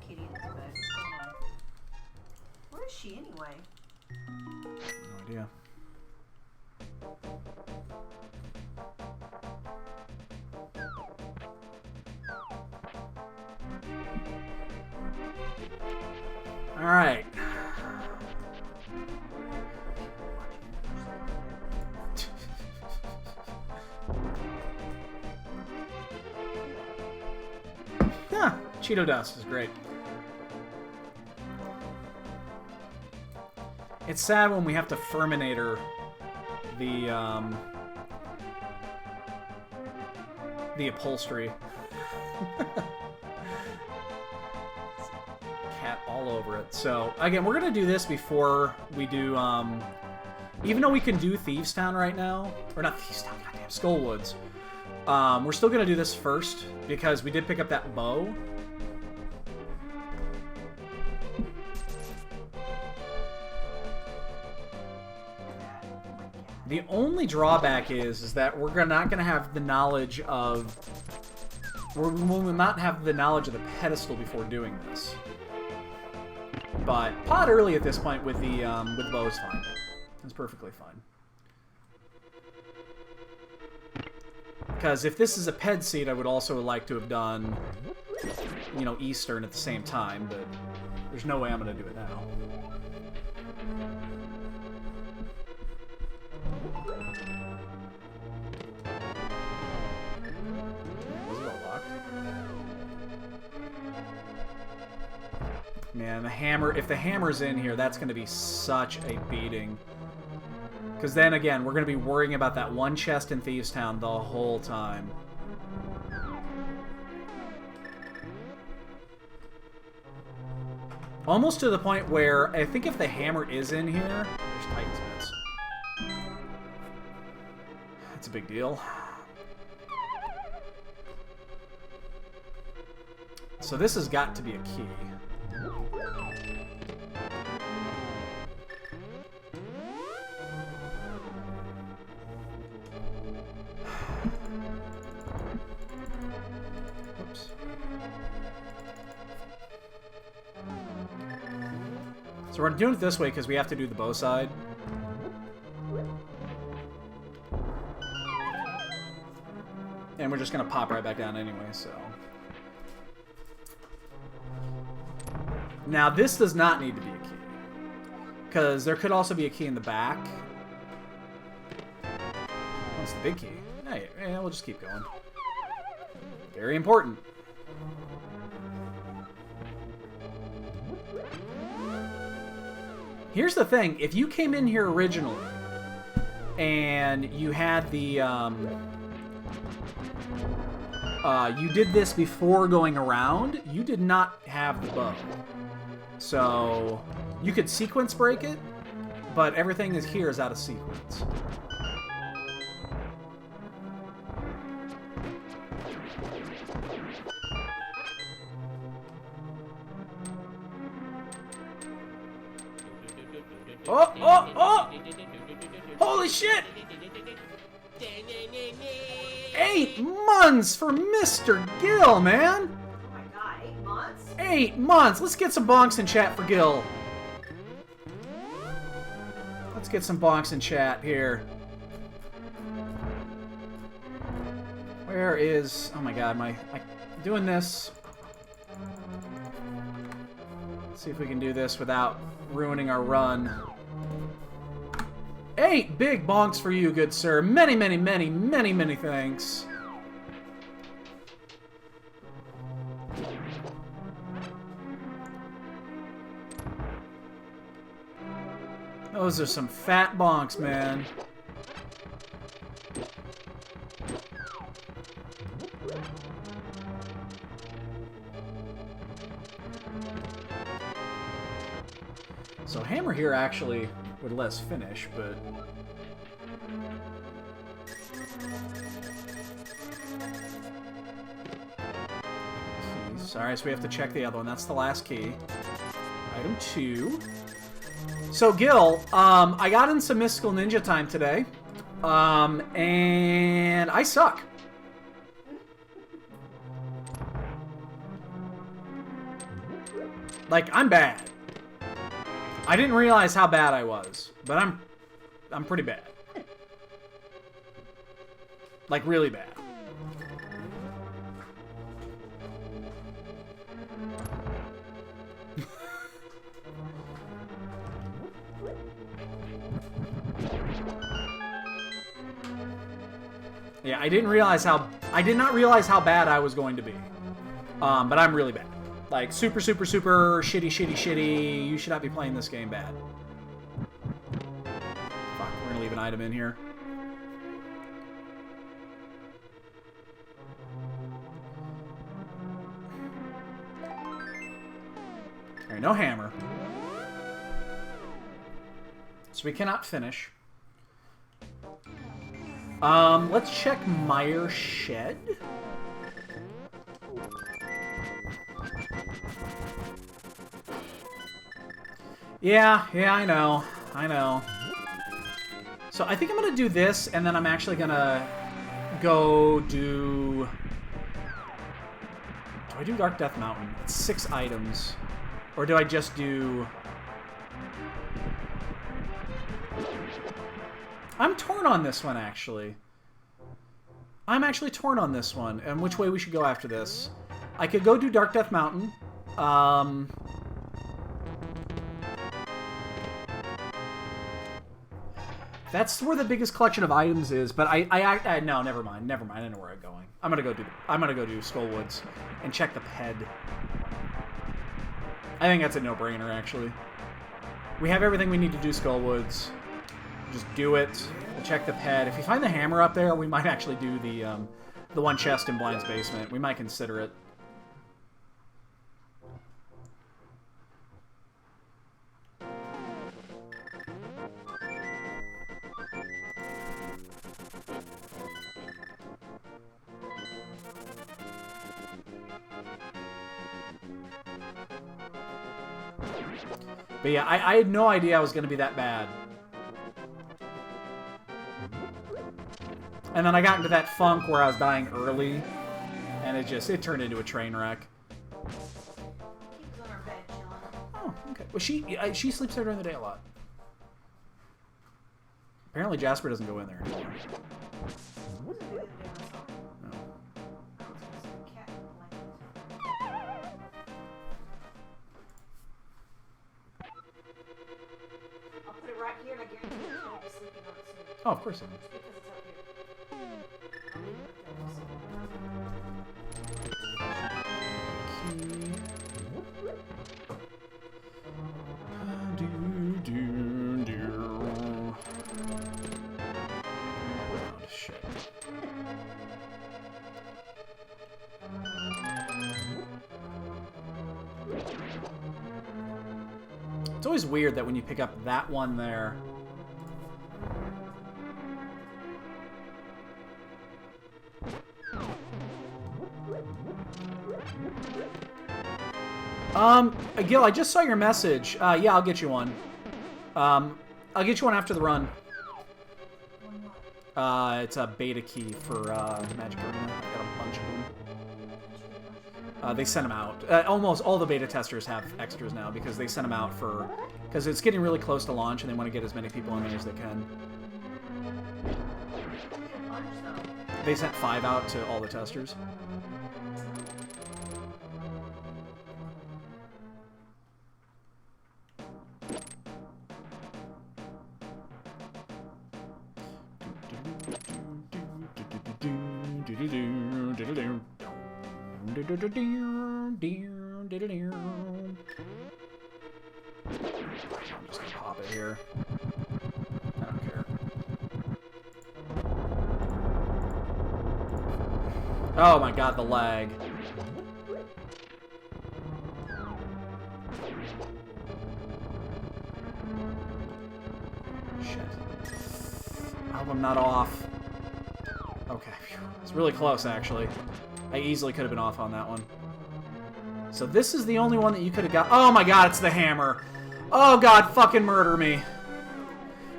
S2: Kitty in the bed. Where is she anyway?
S1: No idea. All right. Yeah, Cheeto Dust is great. It's sad when we have to Furminator the upholstery. Cat all over it. So, again, we're going to do this before we do, even though we can do Thieves Town right now, or not Thieves Town, goddamn, Skullwoods. We're still going to do this first, because we did pick up that bow. The only drawback is that we're not going to have the knowledge of... We will not have the knowledge of the pedestal before doing this. But Pod early at this point with the bow is fine. It's perfectly fine. Because if this is a ped seed, I would also like to have done, you know, Eastern at the same time, but there's no way I'm going to do it now. Was it all locked? Man, the hammer, if the hammer's in here, that's going to be such a beating. Because then, again, we're going to be worrying about that one chest in Thieves Town the whole time. Almost to the point where, I think if the hammer is in here... There's Titan's Mitts. That's a big deal. So this has got to be a key. So we're doing it this way because we have to do the bow side. And we're just going to pop right back down anyway, so... Now, this does not need to be a key. Because there could also be a key in the back. What's the big key? Hey, we'll just keep going. Very important. Here's the thing, if you came in here originally and you had the you did this before going around. You did not have the bow. So you could sequence break it, but everything is here is out of sequence. Oh, oh, oh! Holy shit! 8 months for Mr. Gill, man!
S2: Oh my god, 8 months?
S1: 8 months! Let's get some bonks in chat for Gill. Let's get some bonks in chat here. Where is... Oh my god, my doing this. Let's see if we can do this without ruining our run. 8 big bonks for you, good sir. Many, many, many, many, many thanks. Those are some fat bonks, man. So Hammer here actually would let us finish, but... Keys. Alright, so we have to check the other one. That's the last key. Item 2. So Gil, I got in some Mystical Ninja time today, and I suck. Like, I'm bad. I didn't realize how bad I was, but I'm pretty bad. Like, really bad. Yeah, I did not realize how bad I was going to be. But I'm really bad. Like, super, super, super shitty, shitty, shitty. You should not be playing this game bad. Fuck, we're gonna leave an item in here. Alright, no hammer. So we cannot finish. Let's check Meyer Shed. Yeah, I know. So I think I'm gonna do this, and then I'm actually gonna go do... Do I do Dark Death Mountain? It's 6 items. Or do I just do... I'm torn on this one, actually. I'm actually torn on this one, and which way we should go after this. I could go do Dark Death Mountain. That's where the biggest collection of items is, but no, never mind. I know where I'm going. I'm gonna go do Skullwoods and check the ped. I think that's a no-brainer, actually. We have everything we need to do Skullwoods. Just do it. We'll check the ped. If you find the hammer up there, we might actually do the one chest in Blind's basement. We might consider it. But yeah, I had no idea I was going to be that bad. And then I got into that funk where I was dying early, and it turned into a train wreck.
S2: She was on her bed chilling.
S1: Oh, okay. Well, she sleeps there during the day a lot. Apparently Jasper doesn't go in there anymore. No.
S2: I'll put it right here, and I guarantee you'll be sleeping on it soon.
S1: Oh, of course I am.
S2: Because it's up here.
S1: always weird that when you pick up that one there... Gil, I just saw your message. Yeah, I'll get you one. I'll get you one after the run. It's a beta key for Magic Arena. I've got a bunch of them. They sent them out. Almost all the beta testers have extras now because they sent them out for... Because it's getting really close to launch and they want to get as many people in there as they can. They sent 5 out to all the testers. I'm just gonna pop it here. I don't care. Oh my god, the lag. Shit. I hope I'm not off. Okay, it's really close, actually. I easily could have been off on that one. So this is the only one that you could have got. Oh my god, it's the hammer. Oh god, fucking murder me.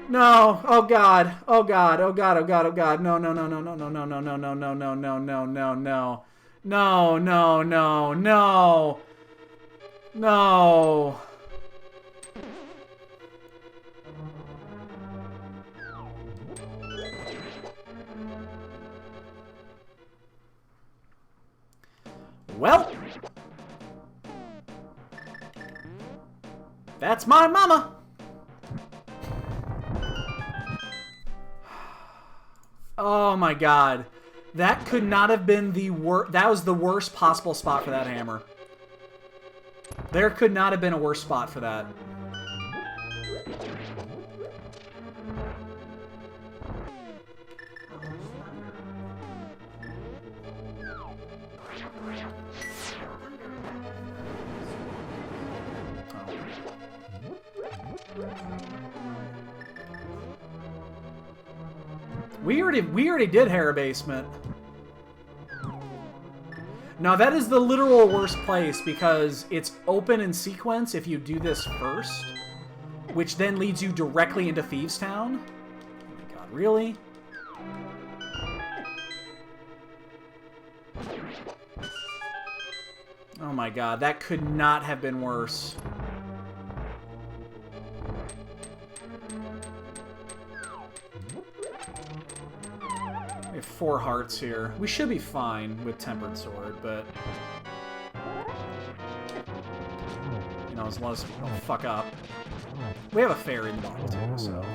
S1: No. Oh god. Oh god. Oh god. Oh god. Oh god. No, no, no, no, no, no, no, no, no, no, no, no, no, no, no, no. No, no, no, no. No. Well, that's my mama. Oh my god. That could not have been the worst. That was the worst possible spot for that hammer. There could not have been a worse spot for that. We already did Hair Basement. Now that is the literal worst place because it's open in sequence if you do this first, which then leads you directly into Thieves Town. Oh my god, really? Oh my god, that could not have been worse. We have 4 hearts here. We should be fine with Tempered Sword, but... You know, as long as we don't fuck up. We have a fairy in the bottle, too, so...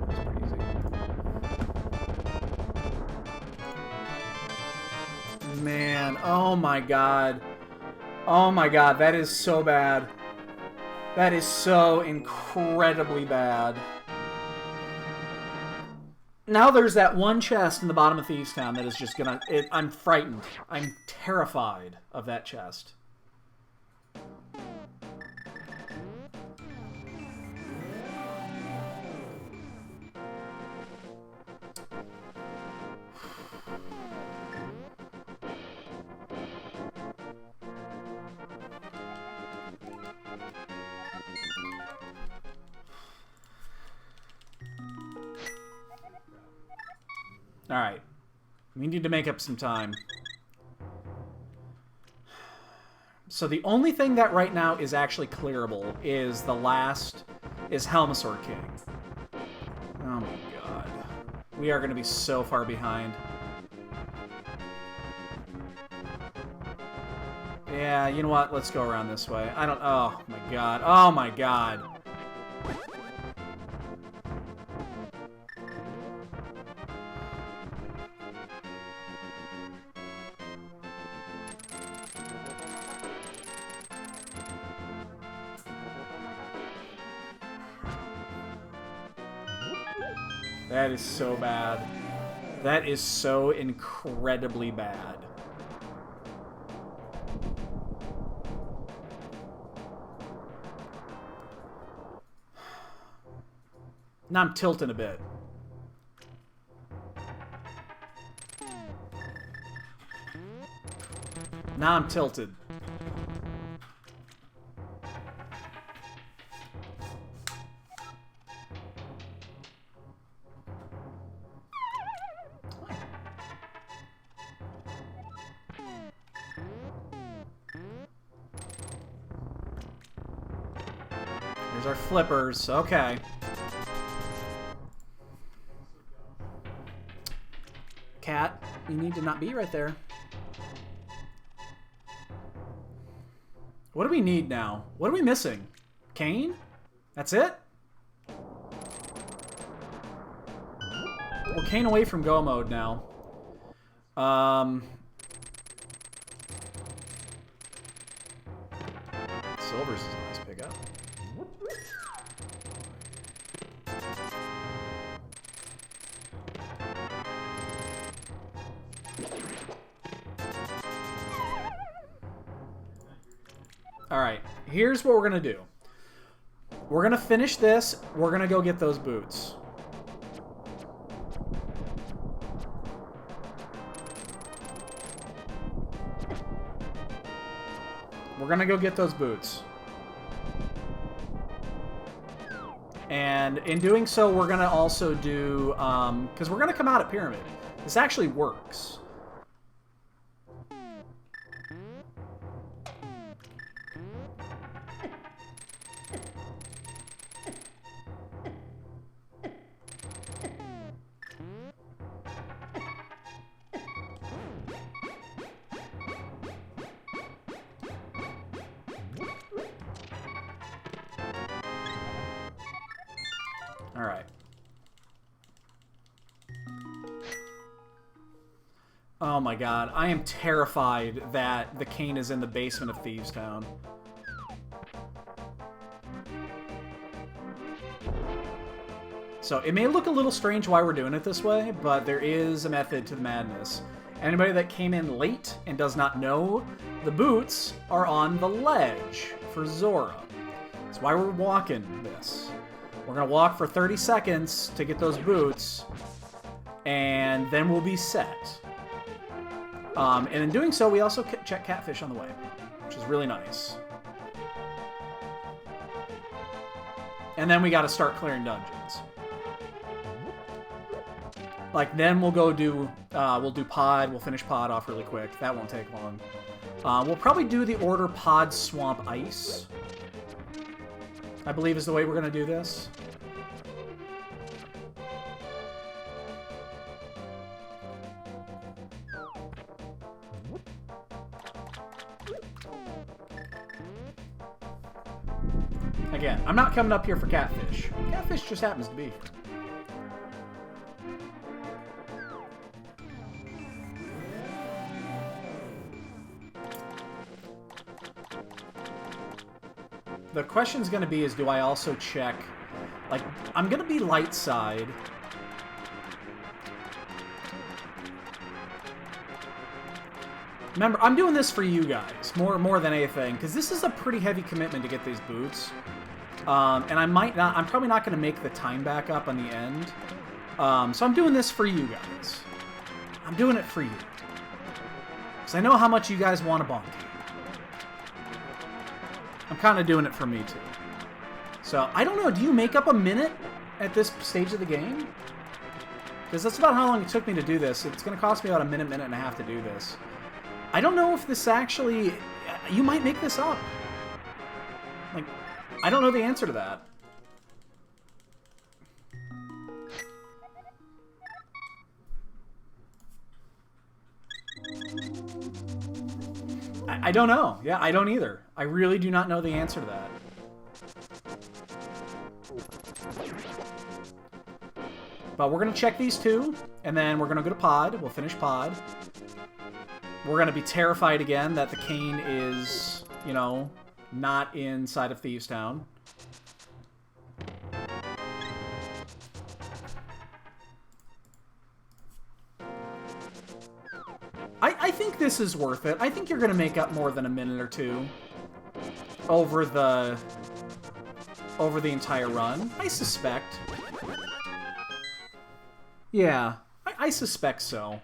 S1: That's pretty easy. Man, oh my god. Oh my god, that is so bad. That is so incredibly bad. Now there's that one chest in the bottom of Thieves Town that is just gonna... I'm frightened. I'm terrified of that chest. Alright. We need to make up some time. So the only thing that right now is actually clearable is the last... is Helmasaur King. Oh my god. We are going to be so far behind. Yeah, you know what? Let's go around this way. I don't... Oh my god. Oh my god. That is so bad. That is so incredibly bad. Now I'm tilting a bit. Now I'm tilted. Here's our flippers. Okay. Cat, you need to not be right there. What do we need now? What are we missing? Kane? That's it? We're Kane away from go mode now. Silver's is a nice pickup. Alright, here's what we're going to do. We're going to finish this. We're going to go get those boots. We're going to go get those boots. And in doing so, we're going to also do... because we're going to come out at Pyramid. This actually works. Alright. Oh my god, I am terrified that the cane is in the basement of Thieves Town. So it may look a little strange why we're doing it this way, but there is a method to the madness. Anybody that came in late and does not know, the boots are on the ledge for Zora. That's why we're walking this. We're going to walk for 30 seconds to get those boots, and then we'll be set. And in doing so, we also check Catfish on the way, which is really nice. And then we got to start clearing dungeons. Like, then we'll go do, we'll do Pod, we'll finish Pod off really quick. That won't take long. We'll probably do the order Pod, Swamp, Ice, I believe is the way we're going to do this. Again, I'm not coming up here for Catfish. Catfish just happens to be here. The question's going to be is, do I also check... Like, I'm going to be light side. Remember, I'm doing this for you guys, more than anything, because this is a pretty heavy commitment to get these boots. And I'm probably not going to make the time back up on the end. So I'm doing this for you guys. I'm doing it for you. Because I know how much you guys want a bonk. I'm kind of doing it for me, too. So, I don't know, do you make up a minute at this stage of the game? Because that's about how long it took me to do this. It's going to cost me about a minute and a half to do this. I don't know if this actually... You might make this up. Like, I don't know the answer to that. I don't know. Yeah, I don't either. I really do not know the answer to that. But we're going to check these two, and then we're going to go to Pod. We'll finish Pod. We're going to be terrified again that the cane is, you know, not inside of Thieves Town. I think this is worth it. I think you're going to make up more than a minute or two over the entire run. I suspect. Yeah, I suspect so.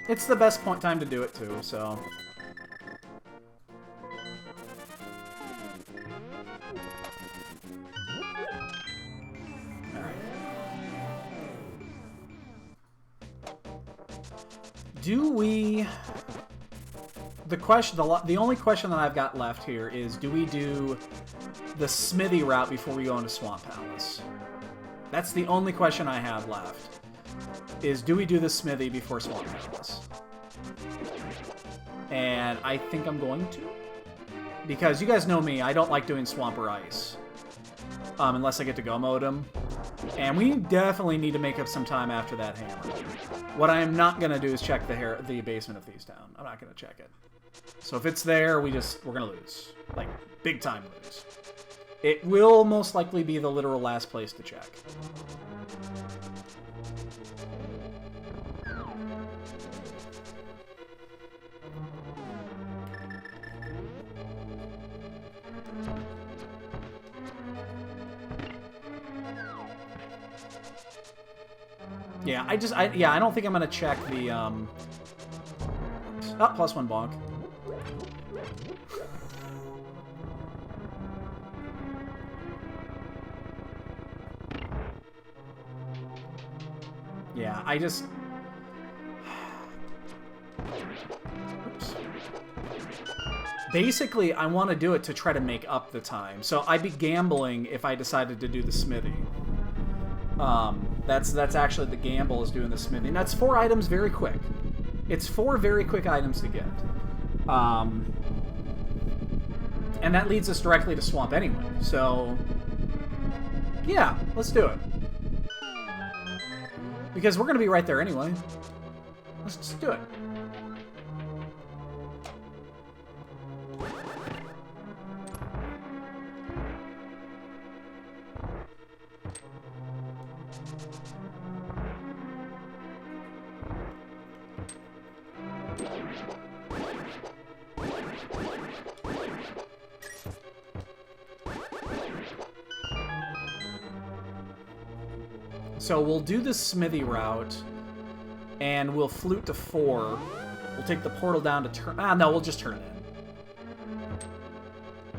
S1: It's the best time to do it, too, so... Alright. Do we... The only question that I've got left here is, do we do the Smithy route before we go into Swamp Palace? That's the only question I have left. Is, do we do the Smithy before Swamp Palace? And I think I'm going to. Because you guys know me, I don't like doing Swamp or Ice. Unless I get to go mode them. And we definitely need to make up some time after that hammer. What I am not going to do is check the basement of Thieves Town. I'm not going to check it. So if it's there, we're going to lose. Like, big time lose. It will most likely be the literal last place to check. Yeah, I don't think I'm gonna check the, Oh, +1 bonk. Yeah, Oops. Basically, I want to do it to try to make up the time. So I'd be gambling if I decided to do the Smithy. That's actually the gamble, is doing the Smithy. And that's 4 items very quick. It's 4 very quick items to get. And that leads us directly to Swamp anyway. So, yeah, let's do it. Because we're going to be right there anyway. Let's just do it. So we'll do the Smithy route, and we'll flute to 4. We'll take the portal down to turn... Ah, no, we'll just turn it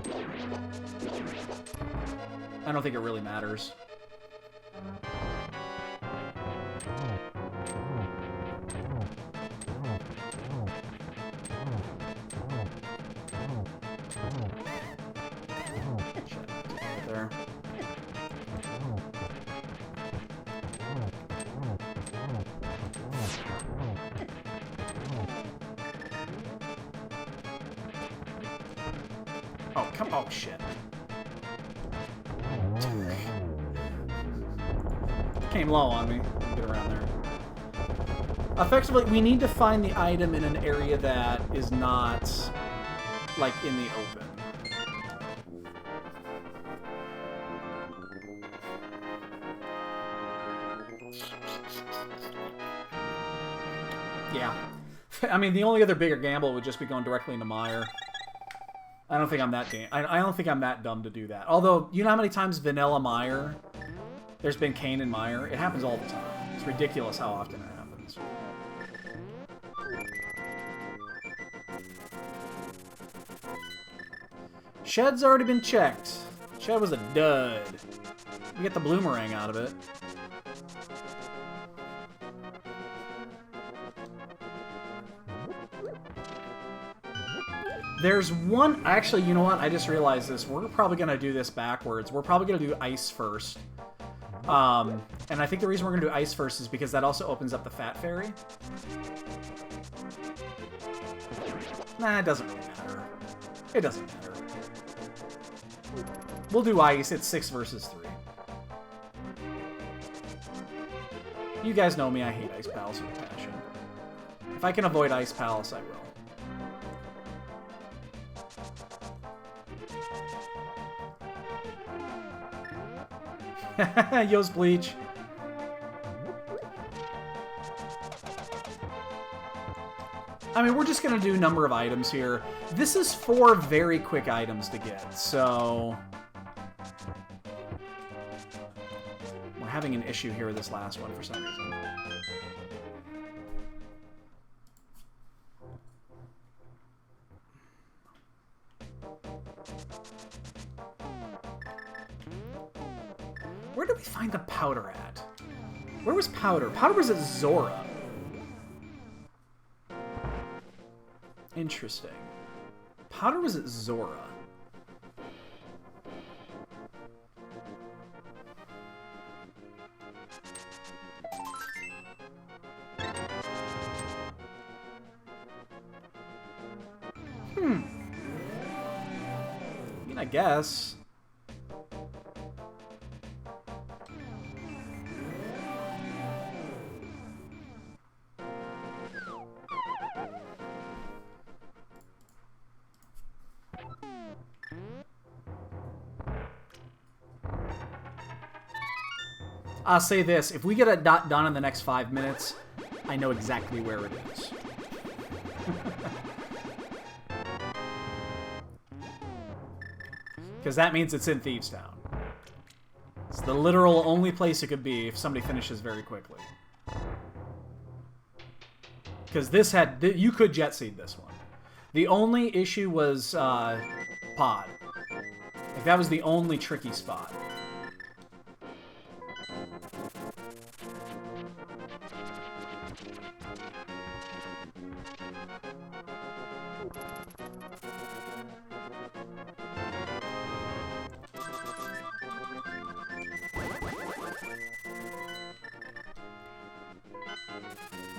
S1: in. I don't think it really matters. There. Oh, come... Oh, shit. Came low on me. Get around there. Effectively, we need to find the item in an area that is not, like, in the open. Yeah. I mean, the only other bigger gamble would just be going directly into Mire. I don't think I'm that I don't think I'm that dumb to do that. Although, you know how many times vanilla Mire there's been Cane and Mire? It happens all the time. It's ridiculous how often it happens. Shed's already been checked. Shed was a dud. We get the Bloomerang out of it. There's one... Actually, you know what? I just realized this. We're probably going to do this backwards. We're probably going to do Ice first. And I think the reason we're going to do Ice first is because that also opens up the Fat Fairy. Nah, it doesn't really matter. It doesn't matter. We'll do Ice. It's 6 versus 3. You guys know me. I hate Ice Palace with passion. If I can avoid Ice Palace, I will. Yo's Bleach. I mean, we're just going to do number of items here. This is 4 very quick items to get, so... We're having an issue here with this last one for some reason. Where did we find the powder at? Where was powder? Powder was at Zora. Interesting. Powder was at Zora. I mean, I guess. I'll say this, if we get it not done in the next 5 minutes, I know exactly where it is. Because that means it's in Thieves Town. It's the literal only place it could be if somebody finishes very quickly. Because this had... You could jet seed this one. The only issue was pod. Like, that was the only tricky spot.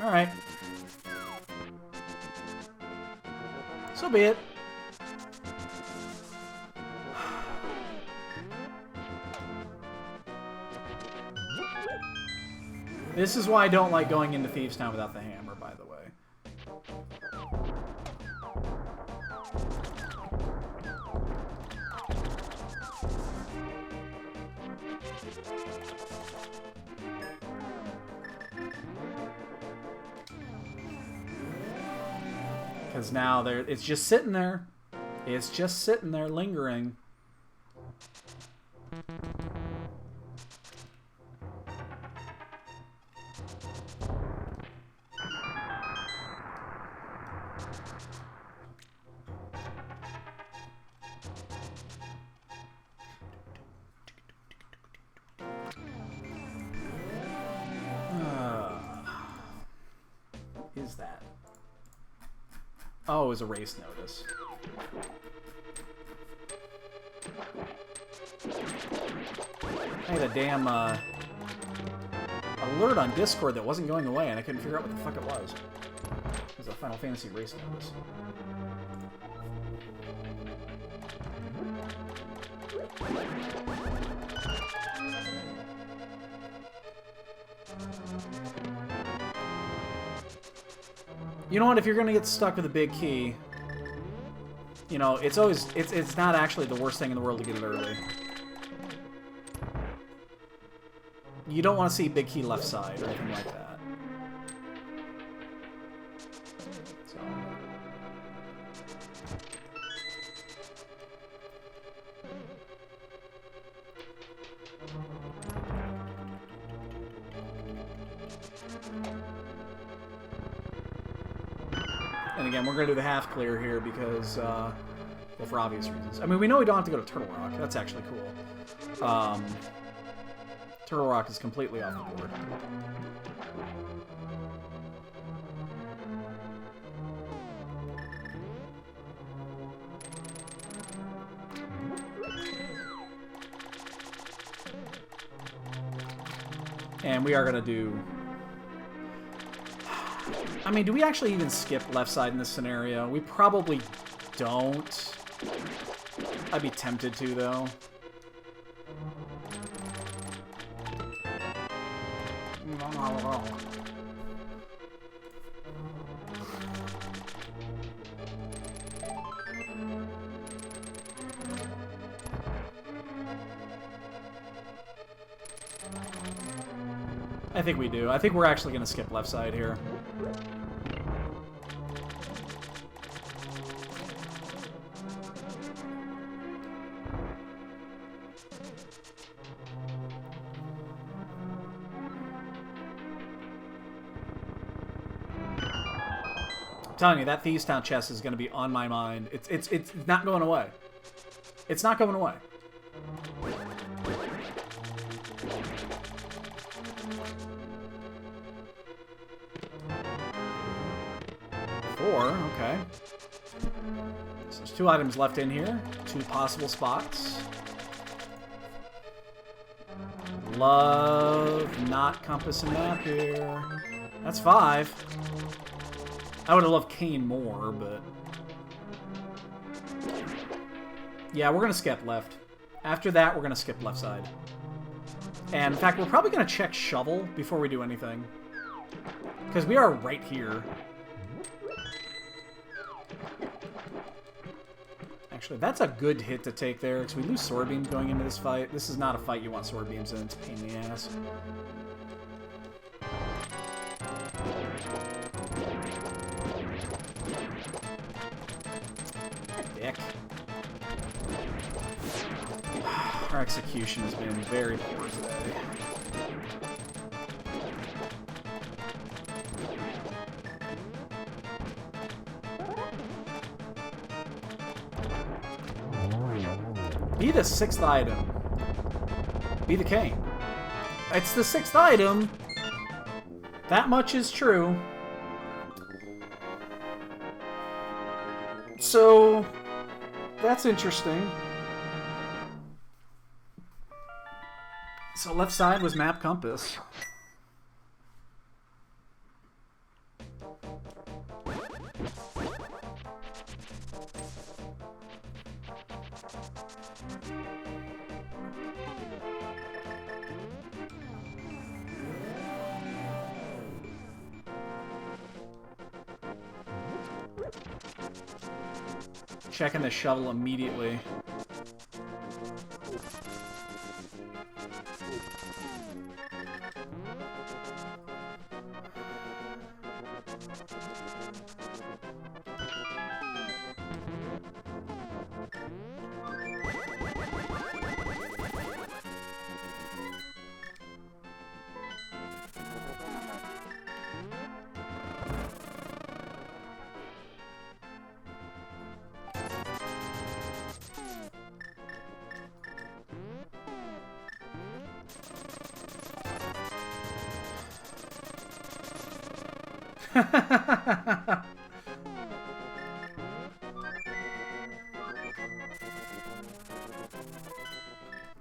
S1: Alright. So be it. This is why I don't like going into Thieves Town without the hammer, by the way. Because now it's just sitting there. It's just sitting there, lingering. What is that? Oh, it was a race notice. I had a damn alert on Discord that wasn't going away, and I couldn't figure out what the fuck it was. It was a Final Fantasy race notice. You know what, if you're gonna get stuck with a big key, you know, it's always, it's not actually the worst thing in the world to get it early. You don't want to see big key left side or anything like that. So. And again, we're going to do the half clear here because, well, for obvious reasons. I mean, we know we don't have to go to Turtle Rock. That's actually cool. Turtle Rock is completely off the board. And we are going to do... I mean, do we actually even skip left side in this scenario? We probably don't. I'd be tempted to, though. I think we do. I think we're actually going to skip left side here. telling you, that Thieves Town chest is going to be on my mind. It's not going away. It's not going away. Four, okay. So there's 2 items left in here. 2 possible spots. Love not compass and map here. That's 5. I would have loved Kane more, but... yeah, we're going to skip left. After that, we're going to skip left side. And in fact, we're probably going to check shovel before we do anything. Because we are right here. Actually, that's a good hit to take there, because we lose sword beams going into this fight. This is not a fight you want sword beams in. It's a pain in the ass. Dick. Our execution has been very poor today. Be the 6th item. Be the Cane. It's the 6th item. That much is true. So, that's interesting. So left side was map compass. Checking the shovel immediately.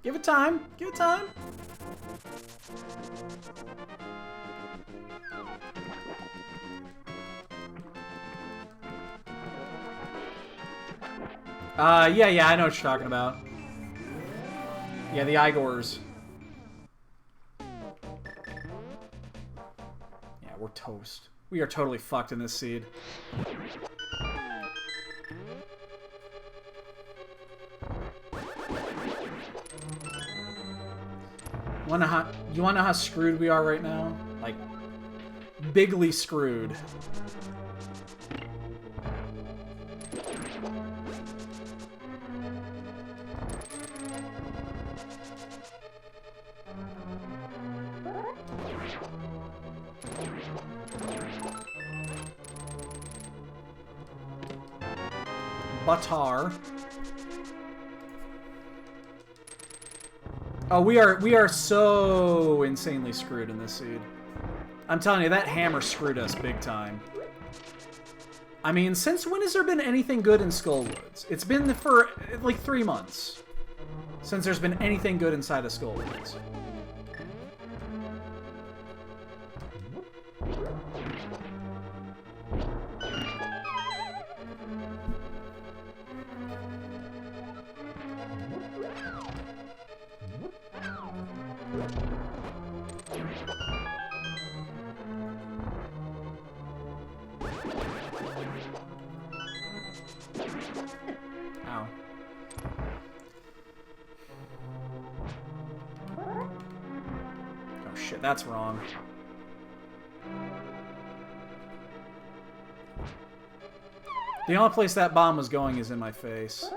S1: Give it time. Give it time. Yeah, I know what you're talking about. Yeah, the Igors. Yeah, we're toast. We are totally fucked in this seed. You wanna know how screwed we are right now? Like, bigly screwed. Batar. Oh, we are so insanely screwed in this seed. I'm telling you, that hammer screwed us big time. I mean, since when has there been anything good in Skullwoods? It's been for like 3 months since there's been anything good inside of Skullwoods. Ow. Oh shit, that's wrong. The only place that bomb was going is in my face.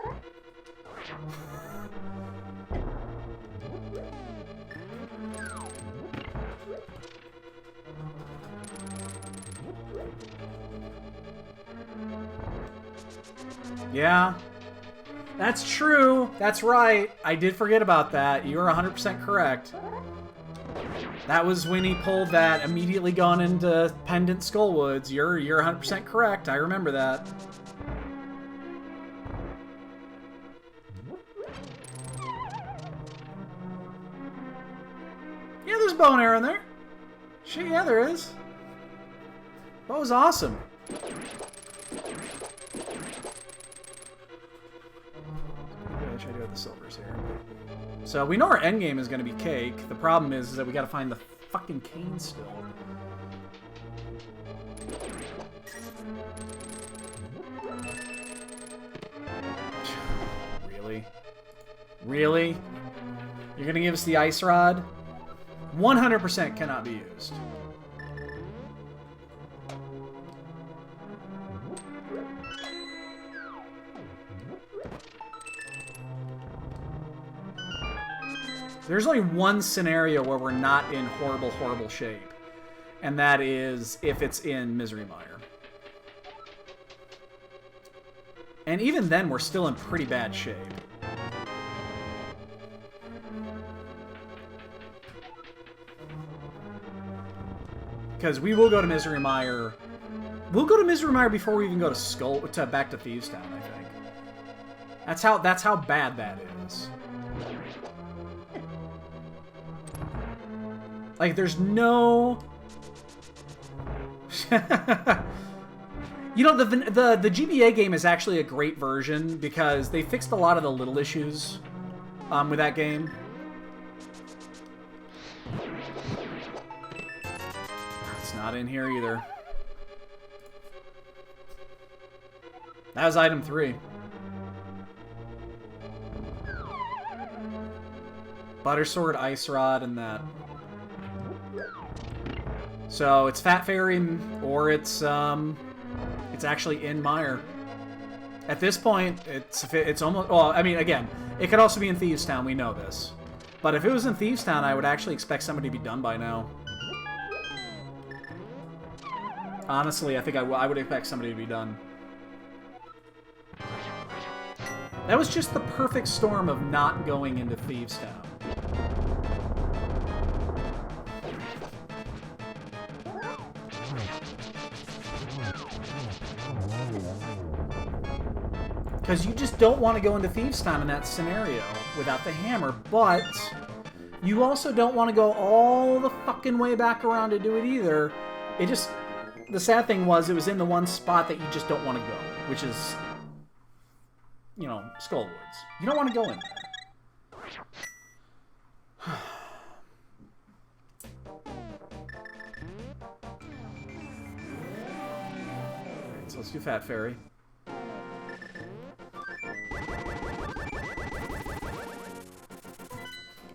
S1: Yeah. That's true. That's right. I did forget about that. You are 100% correct. That was when he pulled that immediately gone into Pendant Skullwoods. You're 100% correct. I remember that. Yeah, there's a bow and arrow in there. Shit, yeah, there is. That was awesome. What should I do with the silvers here? So we know our end game is going to be cake. The problem is that we got to find the fucking cane still. Really? Really? You're going to give us the ice rod? 100% cannot be used. There's only one scenario where we're not in horrible, horrible shape. And that is if it's in Misery Mire. And even then, we're still in pretty bad shape. Because we will go to Misery Mire. We'll go to Misery Mire before we even go to back to Thieves Town, I think. That's how bad that is. Like, there's no... You know, the GBA game is actually a great version because they fixed a lot of the little issues with that game. It's not in here either. That was item 3. Butter Sword, Ice Rod, and that. So it's Fat Fairy, or it's actually in Mire. At this point, it's almost. Well, I mean, again, it could also be in Thieves Town. We know this, but if it was in Thieves Town, I would actually expect somebody to be done by now. Honestly, I think I would expect somebody to be done. That was just the perfect storm of not going into Thieves Town. Because you just don't want to go into Thieves Town in that scenario without the hammer, but you also don't want to go all the fucking way back around to do it either. It just... The sad thing was, it was in the one spot that you just don't want to go, which is, you know, Skullwoods. You don't want to go in there. Alright, so let's do Fat Fairy.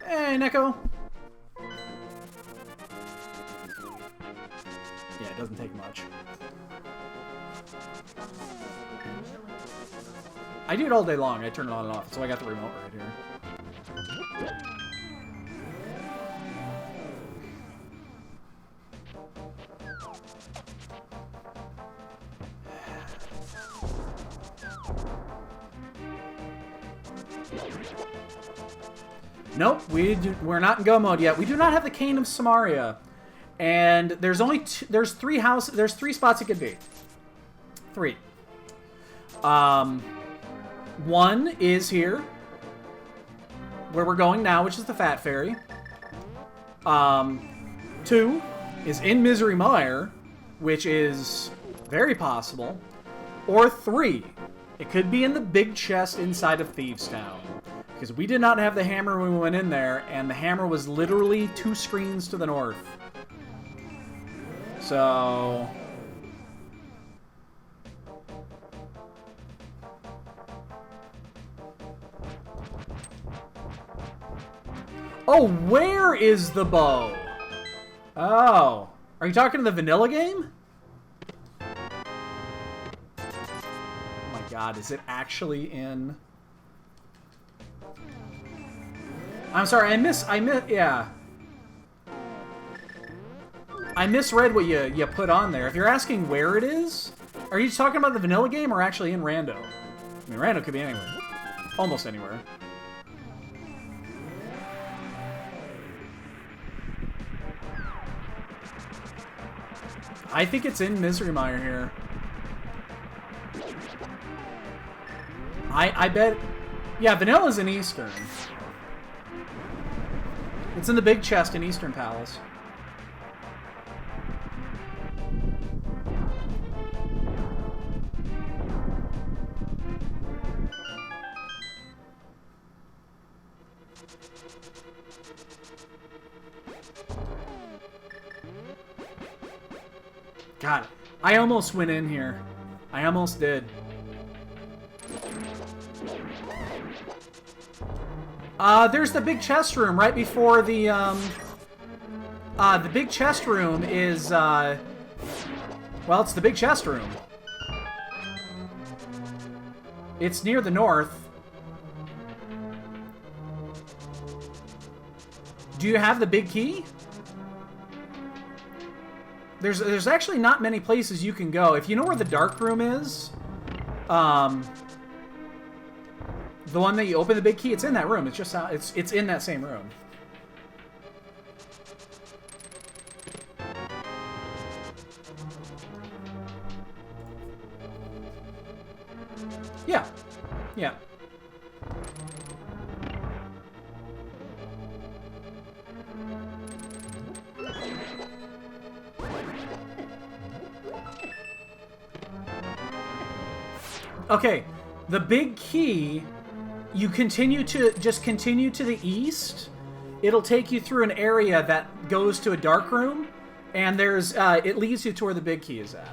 S1: Hey, Neko! Yeah, it doesn't take much. I do it all day long. I turn it on and off, so I got the remote right here. Nope, we're not in go mode yet. We do not have the Cane of Samaria. And there's only there's 3 spots it could be. 3. One is here, where we're going now, which is the Fat Fairy. 2 is in Misery Mire, which is very possible. Or 3, it could be in the big chest inside of Thieves Town. Because we did not have the hammer when we went in there, and the hammer was literally 2 screens to the north. So... Oh, where is the bow? Oh. Are you talking to the vanilla game? Oh my god, is it actually in... I'm sorry, yeah. I misread what you put on there. If you're asking where it is, are you talking about the vanilla game or actually in Rando? I mean, Rando could be anywhere. Almost anywhere. I think it's in Misery Mire here. I bet... Yeah, Vanilla's in Eastern. It's in the big chest in Eastern Palace. God, I almost went in here. I almost did. There's the big chest room right before the big chest room is, well, it's the big chest room. It's near the north. Do you have the big key? There's actually not many places you can go. If you know where the dark room is, the one that you open the big key, it's in that room. It's just it's in that same room. Yeah. Yeah. Okay, the big key, you continue to the east. It'll take you through an area that goes to a dark room, and there's it leads you to where the big key is at.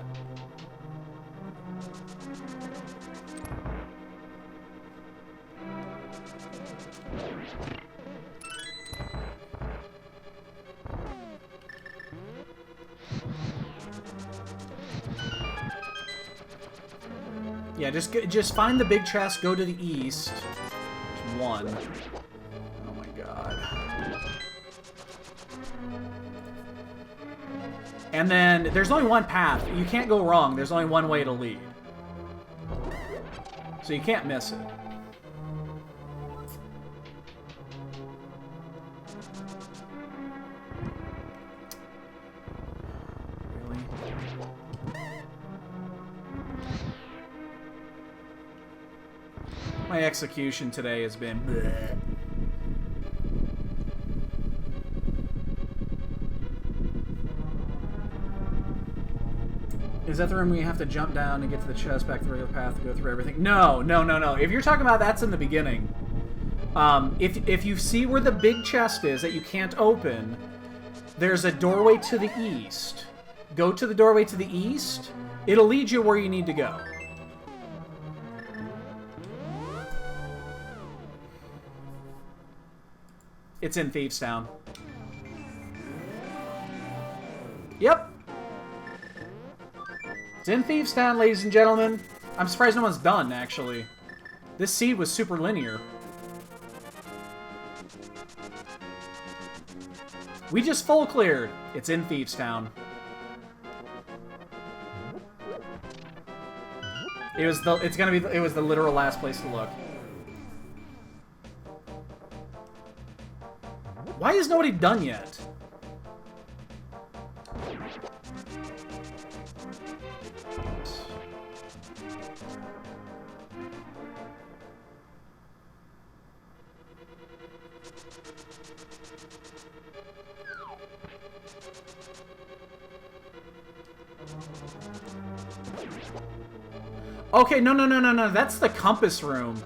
S1: Yeah, just find the big chest, go to the east. There's one. Oh my god. And then there's only one path. You can't go wrong. There's only one way to lead. So you can't miss it. My execution today has been bleh. Is that the room where you have to jump down and get to the chest, back to the regular path, to go through everything? No, no, no, no. If you're talking about that's in the beginning. If you see where the big chest is that you can't open, there's a doorway to the east. Go to the doorway to the east. It'll lead you where you need to go. It's in Thieves Town. Yep. It's in Thieves Town, ladies and gentlemen. I'm surprised no one's done, actually. This seed was super linear. We just full cleared. It's in Thieves Town. It was the literal last place to look. Why is nobody done yet? Okay, no. That's the compass room.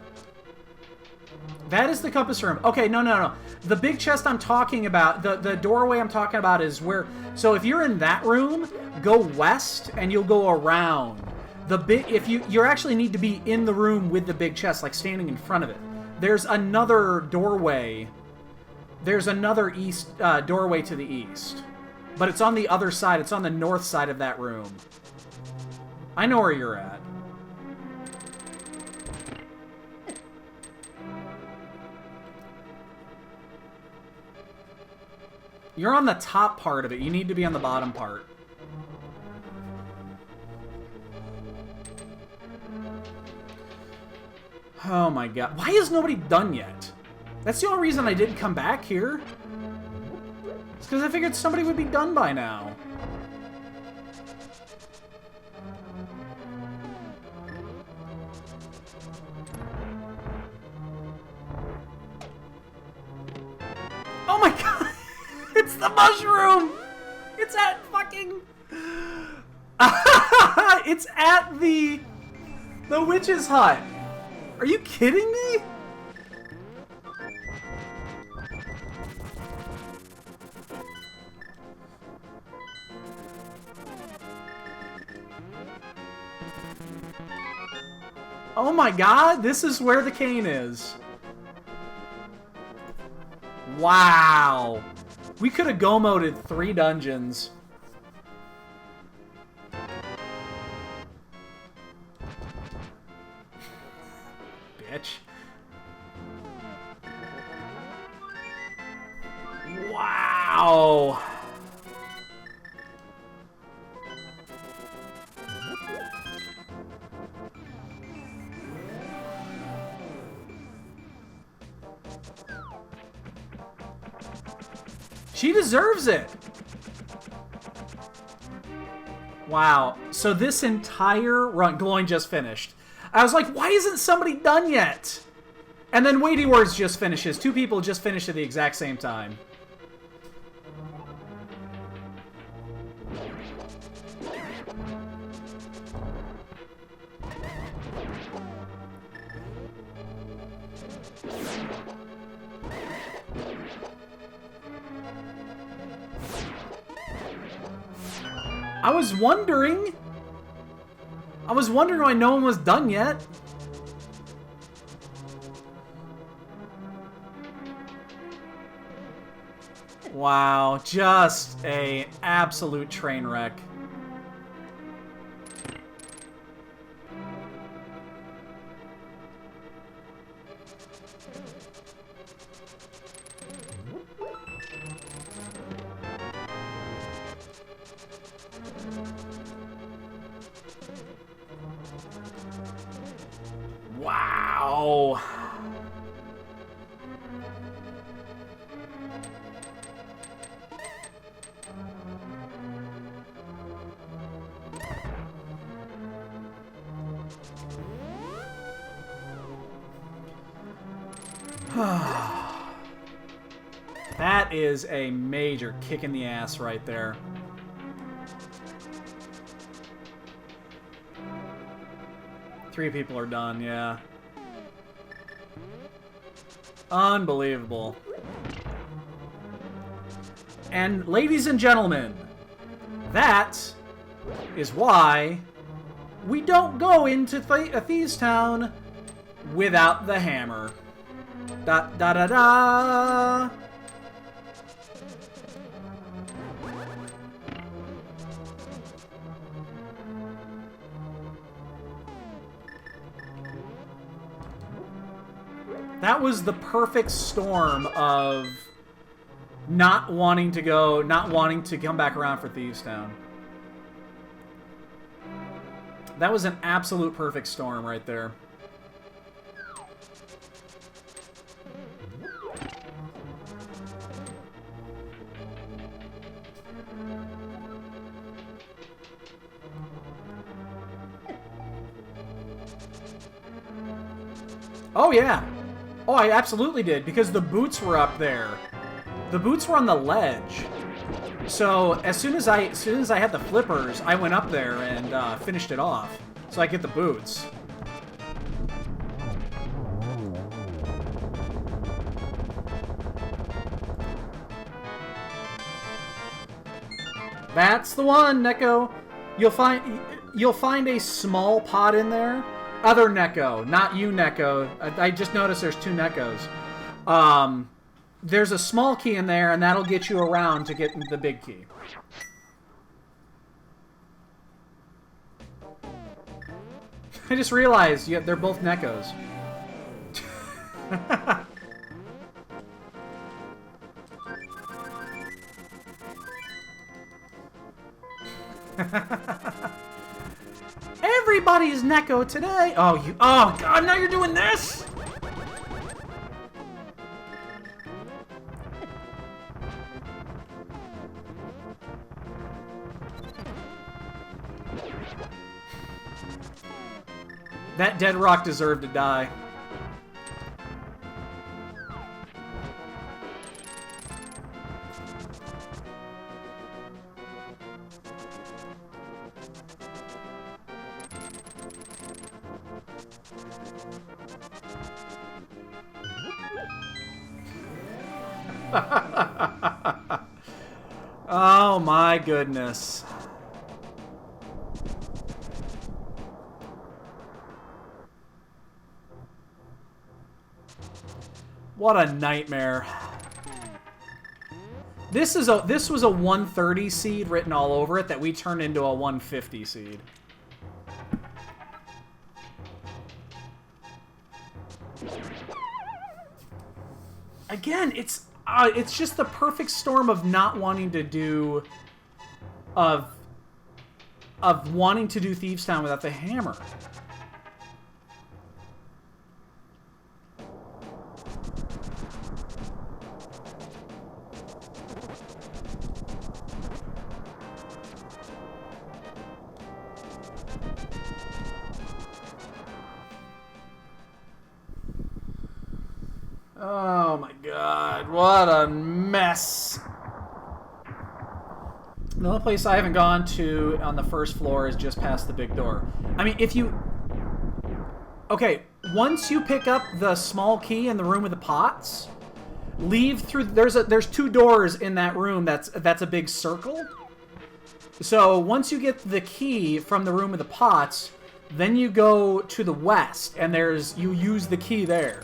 S1: That is the compass room. Okay, no. The big chest I'm talking about, the doorway I'm talking about is where... So if you're in that room, go west and you'll go around. You actually need to be in the room with the big chest, like standing in front of it. There's another doorway. There's another doorway to the east. But it's on the other side. It's on the north side of that room. I know where you're at. You're on the top part of it. You need to be on the bottom part. Oh my god. Why is nobody done yet? That's the only reason I didn't come back here. It's because I figured somebody would be done by now. Oh my god! It's the mushroom! It's at fucking... It's at the witch's hut. Are you kidding me? Oh my god, this is where the cane is. Wow. We could have go-moded 3 dungeons. Bitch. Wow. She deserves it. Wow. So this entire run, Gloin just finished. I was like, why isn't somebody done yet? And then Weighty Words just finishes. 2 people just finished at the exact same time. I was wondering why no one was done yet. Wow, just a absolute train wreck. Wow. That is a major kick in the ass right there. Three people are done, yeah. Unbelievable. And ladies and gentlemen, that is why we don't go into Thieves Town without the hammer. Da da da da. That was the perfect storm of not wanting to come back around for Thieves Town. That was an absolute perfect storm right there. Oh yeah. Oh, I absolutely did, because the boots were up there. The boots were on the ledge. So as soon as I had the flippers, I went up there and finished it off, so I get the boots. That's the one, Neko. You'll find a small pot in there. Other Neko, not you, Neko. I just noticed there's 2 Nekos. There's a small key in there, and that'll get you around to get the big key. I just realized they're both Nekos. Everybody's Neko today! Oh, you... Oh, God, now you're doing this? That dead rock deserved to die. Oh my goodness. What a nightmare. This was a 130 seed written all over it that we turned into a 150 seed. Again, it's just the perfect storm of not wanting to do of wanting to do Thieves Town without the hammer. Oh my god, what a mess. The only place I haven't gone to on the first floor is just past the big door. I mean, if you... Okay, once you pick up the small key in the room with the pots, leave through... There's 2 doors in that room that's a big circle. So once you get the key from the room with the pots, then you go to the west, and you use the key there.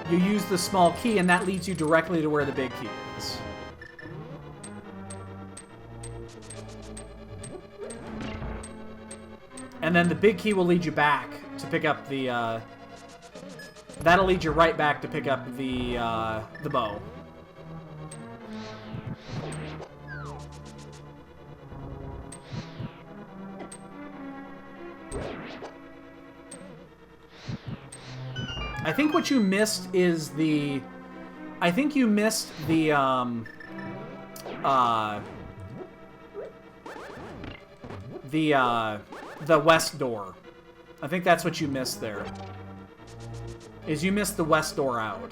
S1: You use the small key, and that leads you directly to where the big key is. And then the big key will lead you back to pick up the, that'll lead you right back to pick up the bow. I think what you missed is the... I think you missed the, the west door. I think that's what you missed there. Is you missed the west door out.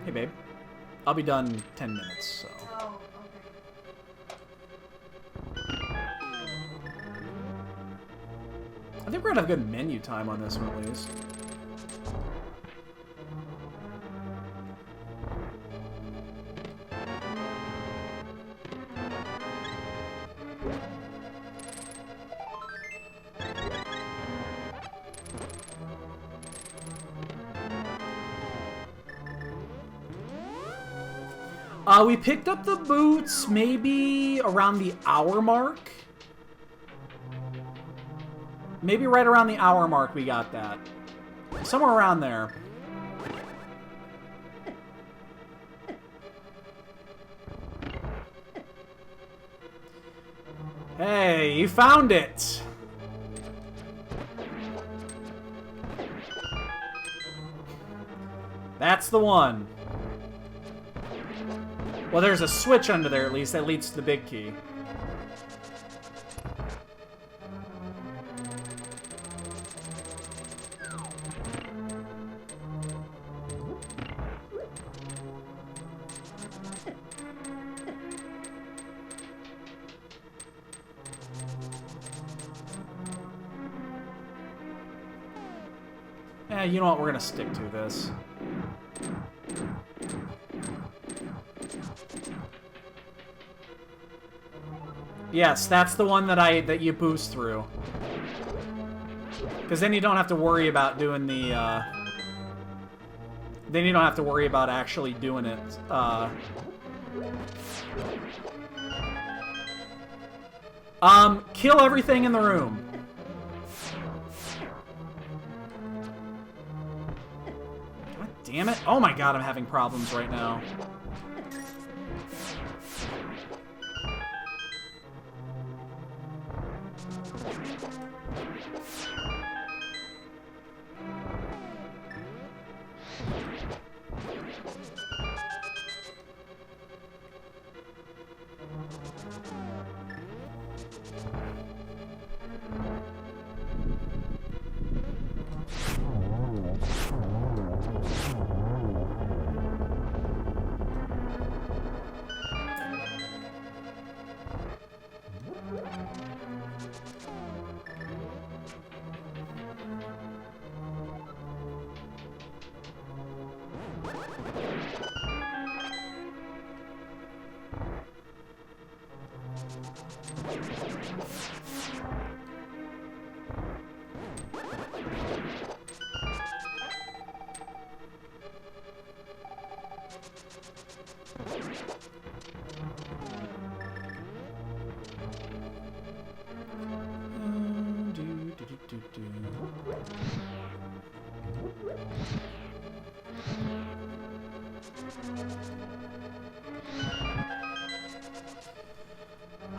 S1: Hey, babe. I'll be done in 10 minutes, so...
S2: Oh, okay.
S1: I think we're gonna have good menu time on this one, at least. We picked up the boots maybe around the hour mark. Maybe right around the hour mark we got that. Somewhere around there. Hey, you found it! That's the one. Well, there's a switch under there, at least, that leads to the big key. You know what? We're gonna stick to this. Yes, that's the one that you boost through. Because then you don't have to worry about doing the, then you don't have to worry about actually doing it, kill everything in the room. God damn it. Oh my god, I'm having problems right now.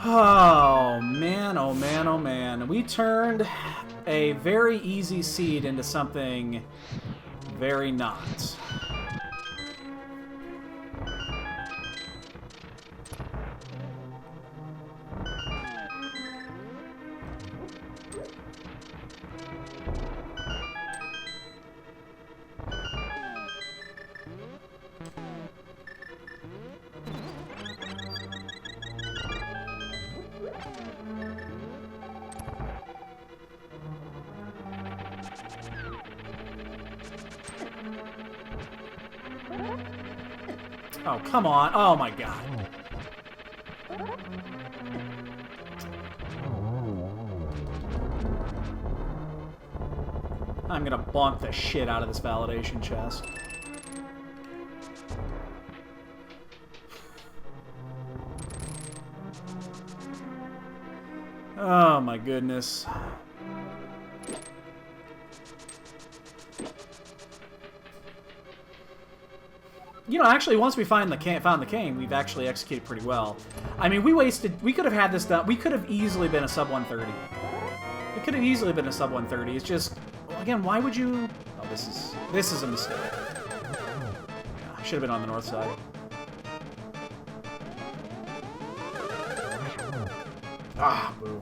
S1: Oh man, oh man, oh man. We turned a very easy seed into something very not. Oh, come on. Oh, my God. I'm gonna bonk the shit out of this validation chest. Oh, my goodness. You know, actually, once we found the cane, we've actually executed pretty well. I mean, we could have had this done. We could have easily been a sub 130. It could have easily been a sub 130. It's just, well, again, why would you? Oh, this is a mistake. Yeah, I should have been on the north side. Ah, boo.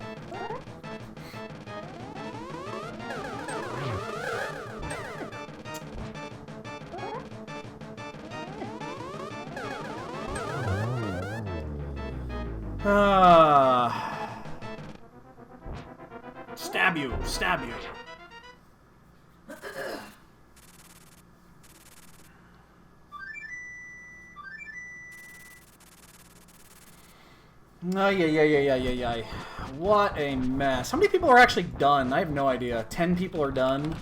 S1: Stab you, stab you. Yeah. What a mess. How many people are actually done? I have no idea. 10 people are done.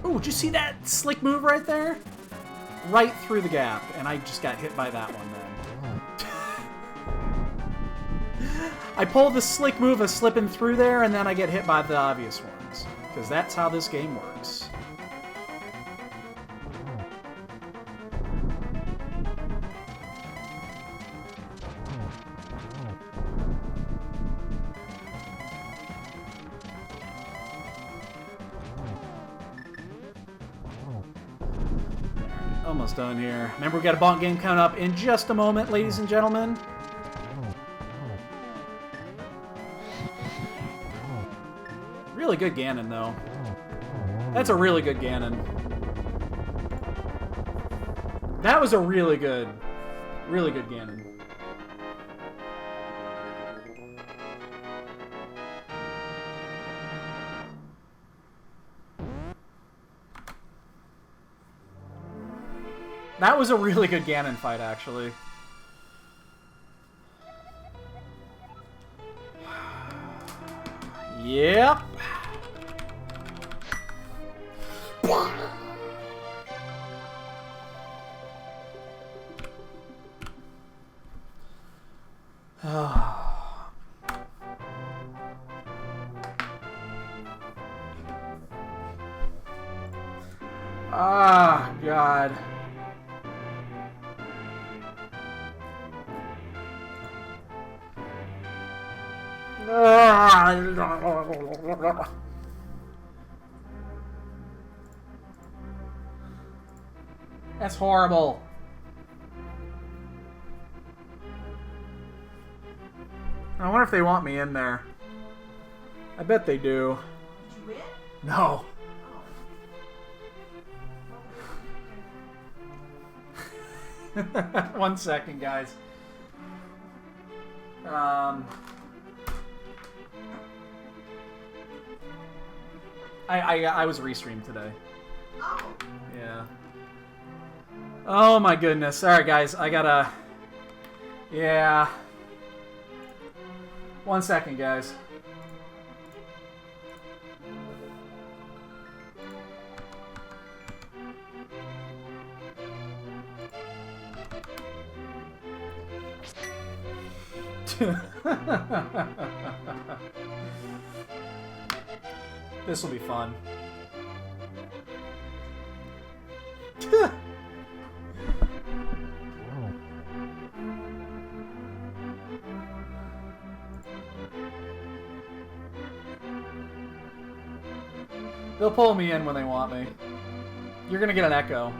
S1: Ooh, did you see that slick move right there? Right through the gap, and I just got hit by that one then. I pull the slick move of slipping through there, and then I get hit by the obvious ones. Because that's how this game works. Almost done here. Remember, we got a bonk game coming up in just a moment, ladies and gentlemen. Really good Ganon, though. That's a really good Ganon. That was a really good Ganon. That was a really good Ganon fight, actually. Yep. Ah, God. That's horrible. I wonder if they want me in there. I bet they do.
S2: Did you win?
S1: No. Oh. 1 second, guys. I was restreamed today.
S2: Oh.
S1: Yeah. Oh my goodness. Alright, guys. I gotta... Yeah. 1 second, guys. This will be fun. They'll pull me in when they want me. You're gonna get an echo.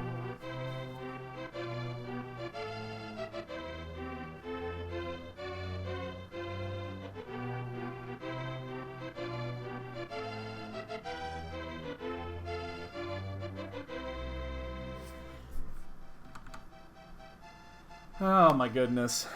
S1: Oh my goodness.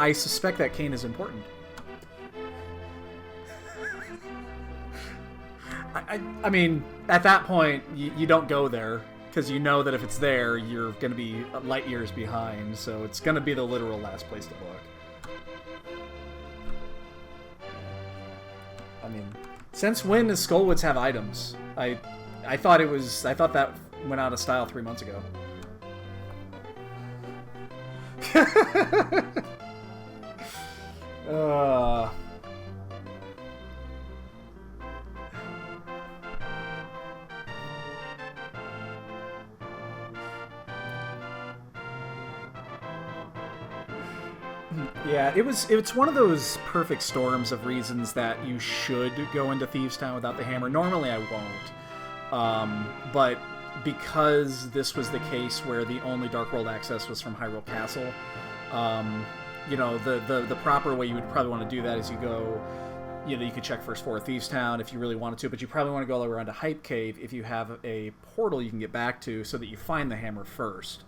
S1: I suspect that cane is important. I mean, at that point, you don't go there, because you know that if it's there, you're going to be light years behind, so it's going to be the literal last place to look. I mean, since when does Skullwoods have items? I thought that went out of style 3 months ago. Yeah, it's one of those perfect storms of reasons that you should go into Thieves Town without the hammer. Normally I won't, but because this was the case where the only Dark World access was from Hyrule Castle, you know, the proper way you would probably want to do that is you go, you know, you could check first floor of Thieves Town if you really wanted to, but you probably want to go all the way around to Hype Cave if you have a portal you can get back to so that you find the hammer first.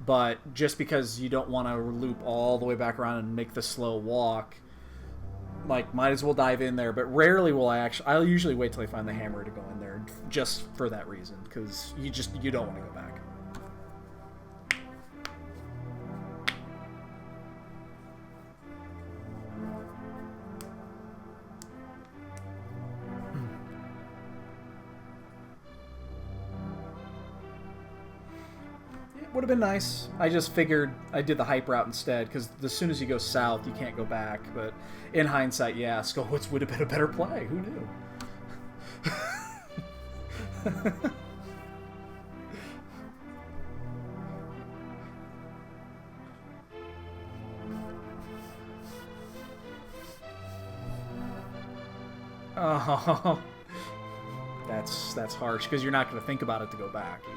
S1: But just because you don't want to loop all the way back around and make the slow walk, like, might as well dive in there. But rarely will I'll usually wait till I find the hammer to go in there, just for that reason, because you don't want to go back. would have been nice. I just figured I did the hype route instead, because as soon as you go south, you can't go back. But in hindsight, yeah, Skullwoods would have been a better play. Who knew? Oh, that's harsh, because you're not going to think about it to go back either.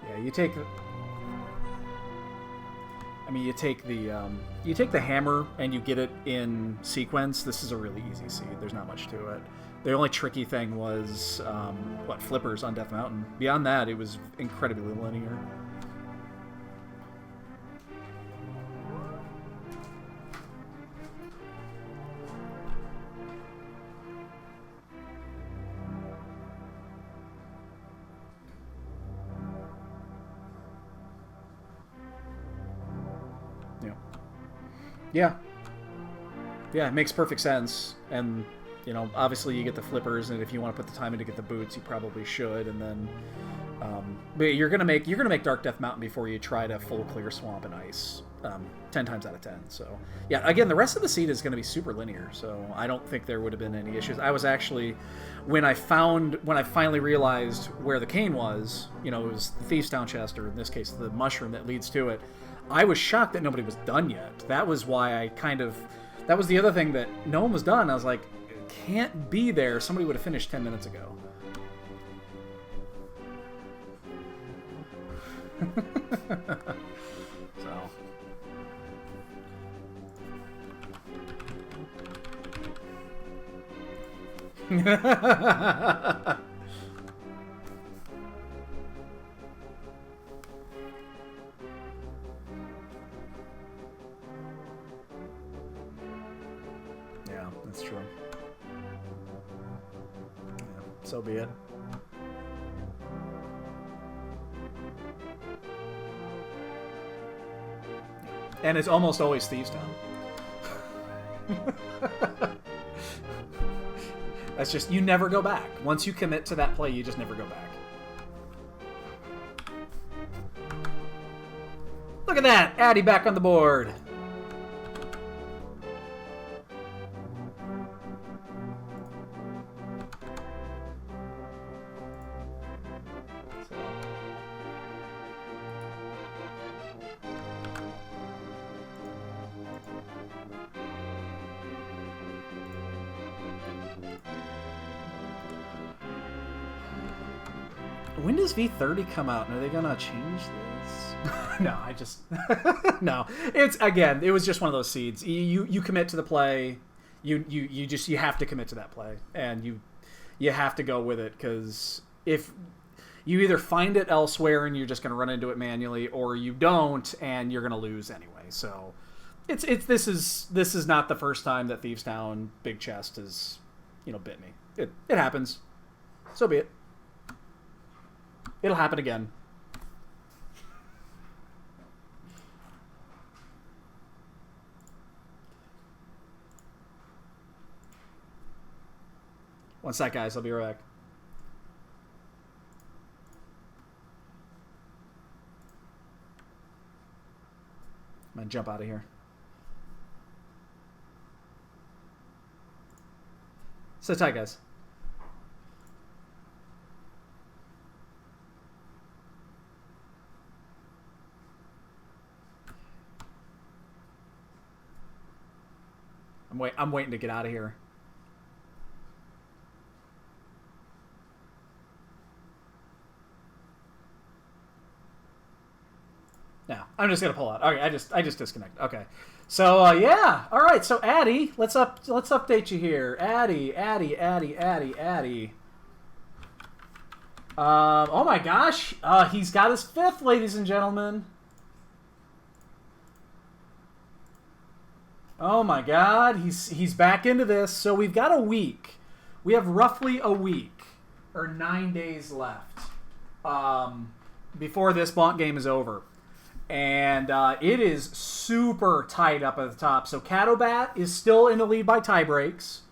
S1: Yeah, you take the hammer and you get it in sequence. This is a really easy seed. There's not much to it. The only tricky thing was flippers on Death Mountain. Beyond that, it was incredibly linear. Yeah. Yeah, it makes perfect sense. And, you know, obviously you get the flippers, and if you want to put the time in to get the boots, you probably should. And then, but you're gonna make Dark Death Mountain before you try to full clear Swamp and Ice, 10 times out of 10. So, yeah, again, the rest of the seed is going to be super linear. So I don't think there would have been any issues. I was actually, when I finally realized where the cane was, you know, it was the Thieves' Town chest, or in this case, the mushroom that leads to it. I was shocked that nobody was done yet. That was why that was the other thing, that no one was done. I was like, it can't be there. Somebody would have finished 10 minutes ago. So. That's true. Yeah, so be it. And it's almost always Thieves' Town. That's just, you never go back. Once you commit to that play, you just never go back. Look at that! Addy back on the board. When does V30 come out? And are they gonna change this? No, I just no. It's, again, it was just one of those seeds. You commit to the play. You have to commit to that play, and you have to go with it, because if you either find it elsewhere and you're just gonna run into it manually, or you don't and you're gonna lose anyway. So this is not the first time that Thieves' Town big chest has, you know, bit me. It happens. So be it. It'll happen again. One sec, guys. I'll be right back. I'm gonna jump out of here. So tight, guys. I'm waiting to get out of here. No, I'm just gonna pull out. Okay, I just disconnect. Okay, so yeah, all right. So Addy, let's update you here. Addy. Oh my gosh, he's got his 5th, ladies and gentlemen. Oh my God, he's back into this. So we've got a week. We have roughly a week or 9 days left before this Blanc game is over. And it is super tight up at the top. So Catobat is still in the lead by tie breaks.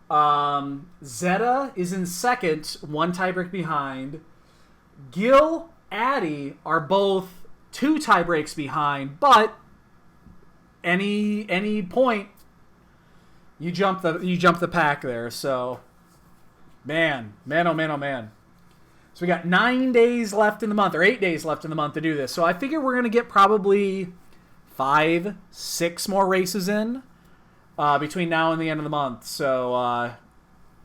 S1: Zeta is in second, 1 tiebreak behind. Gil, Addy are both 2 tiebreaks behind, but any point you jump the pack there. So man. So we got 9 days left in the month, or 8 days left in the month to do this. So I figure we're gonna get probably 5-6 more races in between now and the end of the month. So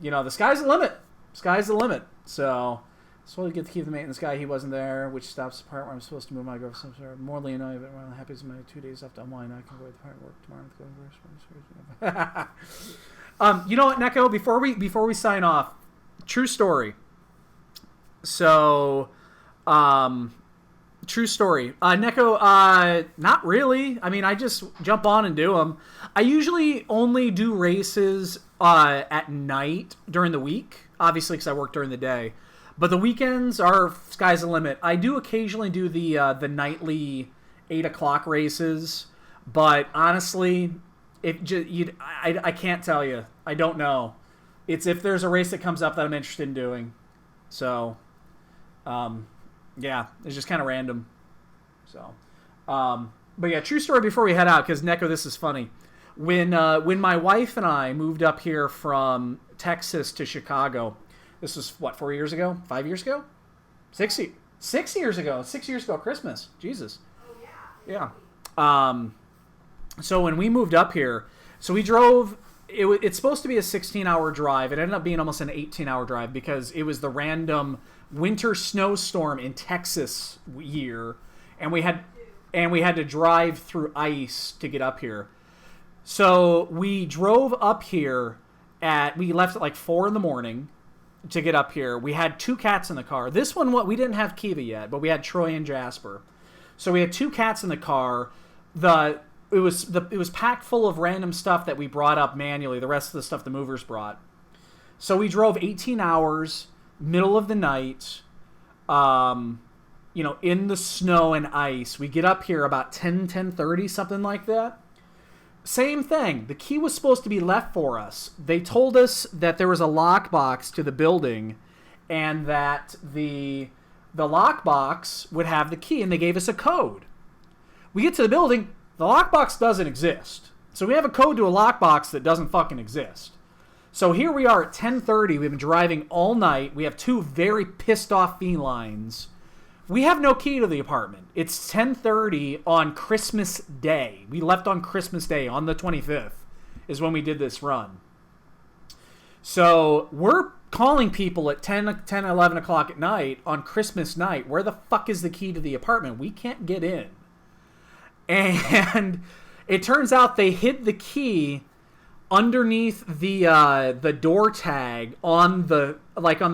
S1: the sky's the limit. Sky's the limit. So slowly get to keep the maintenance guy. He wasn't there, which stops the part where I'm supposed to move my girlfriend. Morally annoyed, but I'm happy as my 2 days left to unwind. I can go to the part work tomorrow. You know what, Neko? Before we sign off, true story. So, true story. Neko, not really. I mean, I just jump on and do them. I usually only do races at night during the week, obviously because I work during the day. But the weekends are sky's the limit. I do occasionally do the nightly 8 o'clock races, but honestly, I can't tell you. I don't know. It's if there's a race that comes up that I'm interested in doing. So, yeah, it's just kind of random. So, but yeah, true story before we head out, because Neko, this is funny. When my wife and I moved up here from Texas to Chicago. This was, 4 years ago? 5 years ago? 6 years ago. 6 years ago, Christmas. Jesus.
S2: Oh, yeah.
S1: Yeah. So when we moved up here, so we drove, it's supposed to be a 16-hour drive. It ended up being almost an 18-hour drive because it was the random winter snowstorm in Texas year, and we had to drive through ice to get up here. So we drove up here we left at like 4 in the morning to get up here. We had 2 cats in the car. This one, we didn't have Kiva yet, but we had Troy and Jasper. So we had 2 cats in the car. It was packed full of random stuff that we brought up manually. The rest of the stuff the movers brought. So we drove 18 hours, middle of the night, in the snow and ice. We get up here about 10:30, something like that. Same thing. The key was supposed to be left for us. They told us that there was a lockbox to the building and that the lockbox would have the key, and they gave us a code. We get to the building, the lockbox doesn't exist. So we have a code to a lockbox that doesn't fucking exist. So here we are at 10:30. We've been driving all night. We have 2 very pissed off felines. We have no key to the apartment. It's 10:30 on Christmas Day. We left on Christmas Day, on the 25th, is when we did this run. So we're calling people at 10, 11 o'clock at night on Christmas night. Where the fuck is the key to the apartment? We can't get in. And it turns out they hid the key underneath the door tag on the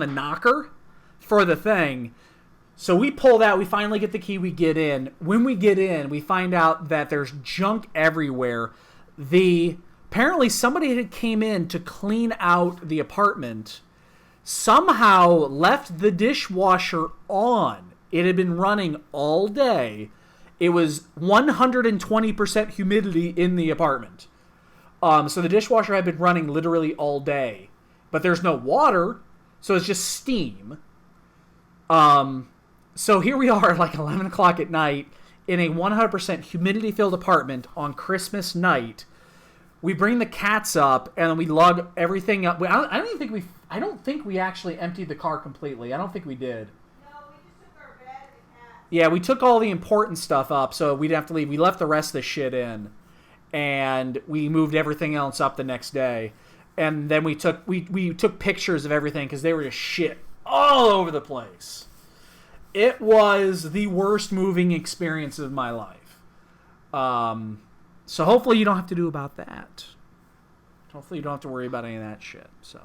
S1: knocker for the thing. So we pull that, we finally get the key, we get in. When we get in, we find out that there's junk everywhere. Apparently somebody had came in to clean out the apartment, somehow left the dishwasher on. It had been running all day. It was 120% humidity in the apartment. So the dishwasher had been running literally all day. But there's no water, so it's just steam. So here we are, like 11 o'clock at night, in a 100% humidity-filled apartment on Christmas night. We bring the cats up, and then we lug everything up. I don't think we actually emptied the car completely. I don't think we did.
S2: No, we just took our bed and the cat.
S1: Yeah, we took all the important stuff up, so we didn't have to leave. We left the rest of the shit in, and we moved everything else up the next day. And then we took pictures of everything because they were just shit all over the place. It was the worst moving experience of my life. So hopefully you don't have to do about that. Hopefully you don't have to worry about any of that shit. So,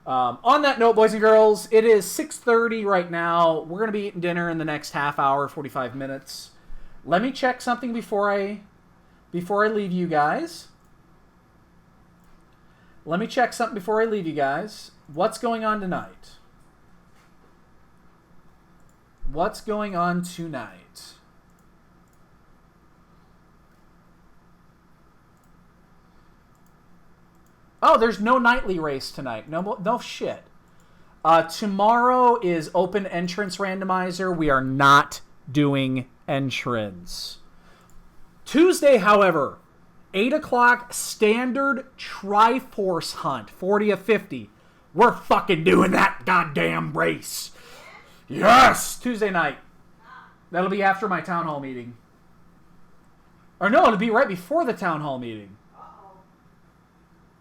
S1: on that note, boys and girls, it is 6:30 right now. We're going to be eating dinner in the next half hour, 45 minutes. Let me check something before I leave you guys. What's going on tonight? What's going on tonight? Oh, there's no nightly race tonight. No shit. Tomorrow is open entrance randomizer. We are not doing entrance. Tuesday, however, 8 o'clock standard Triforce hunt, 40 of 50. We're fucking doing that goddamn race. Yes! Tuesday night. That'll be after my town hall meeting. Or no, it'll be right before the town hall meeting.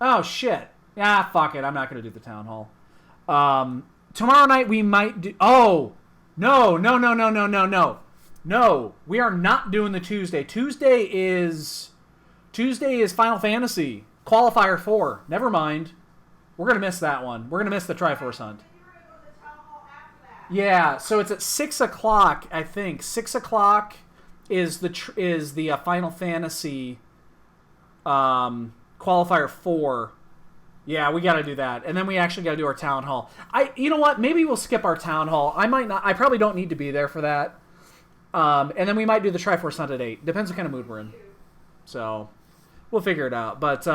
S1: Oh, shit. Yeah, fuck it. I'm not going to do the town hall. Tomorrow night we might do... Oh! No. No, we are not doing the Tuesday. Tuesday is Final Fantasy. Qualifier 4. Never mind. We're going to miss that one. We're going to miss the Triforce hunt. Yeah, so it's at 6 o'clock, I think. 6 o'clock is the Final Fantasy Qualifier 4. Yeah, we got to do that. And then we actually got to do our town hall. You know what? Maybe we'll skip our town hall. I might not. I probably don't need to be there for that. And then we might do the Triforce hunt at 8. Depends what kind of mood we're in. So we'll figure it out. But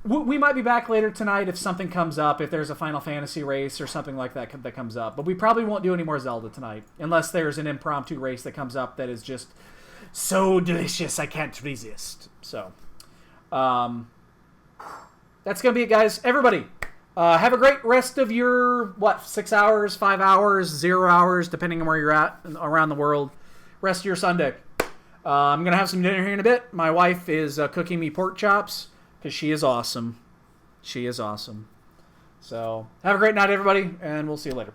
S1: we might be back later tonight if something comes up, if there's a Final Fantasy race or something like that that comes up. But we probably won't do any more Zelda tonight unless there's an impromptu race that comes up that is just so delicious I can't resist. So that's going to be it, guys. Everybody, have a great rest of your, 6 hours, 5 hours, 0 hours, depending on where you're at around the world. Rest of your Sunday. I'm going to have some dinner here in a bit. My wife is cooking me pork chops because she is awesome. She is awesome. So have a great night, everybody, and we'll see you later.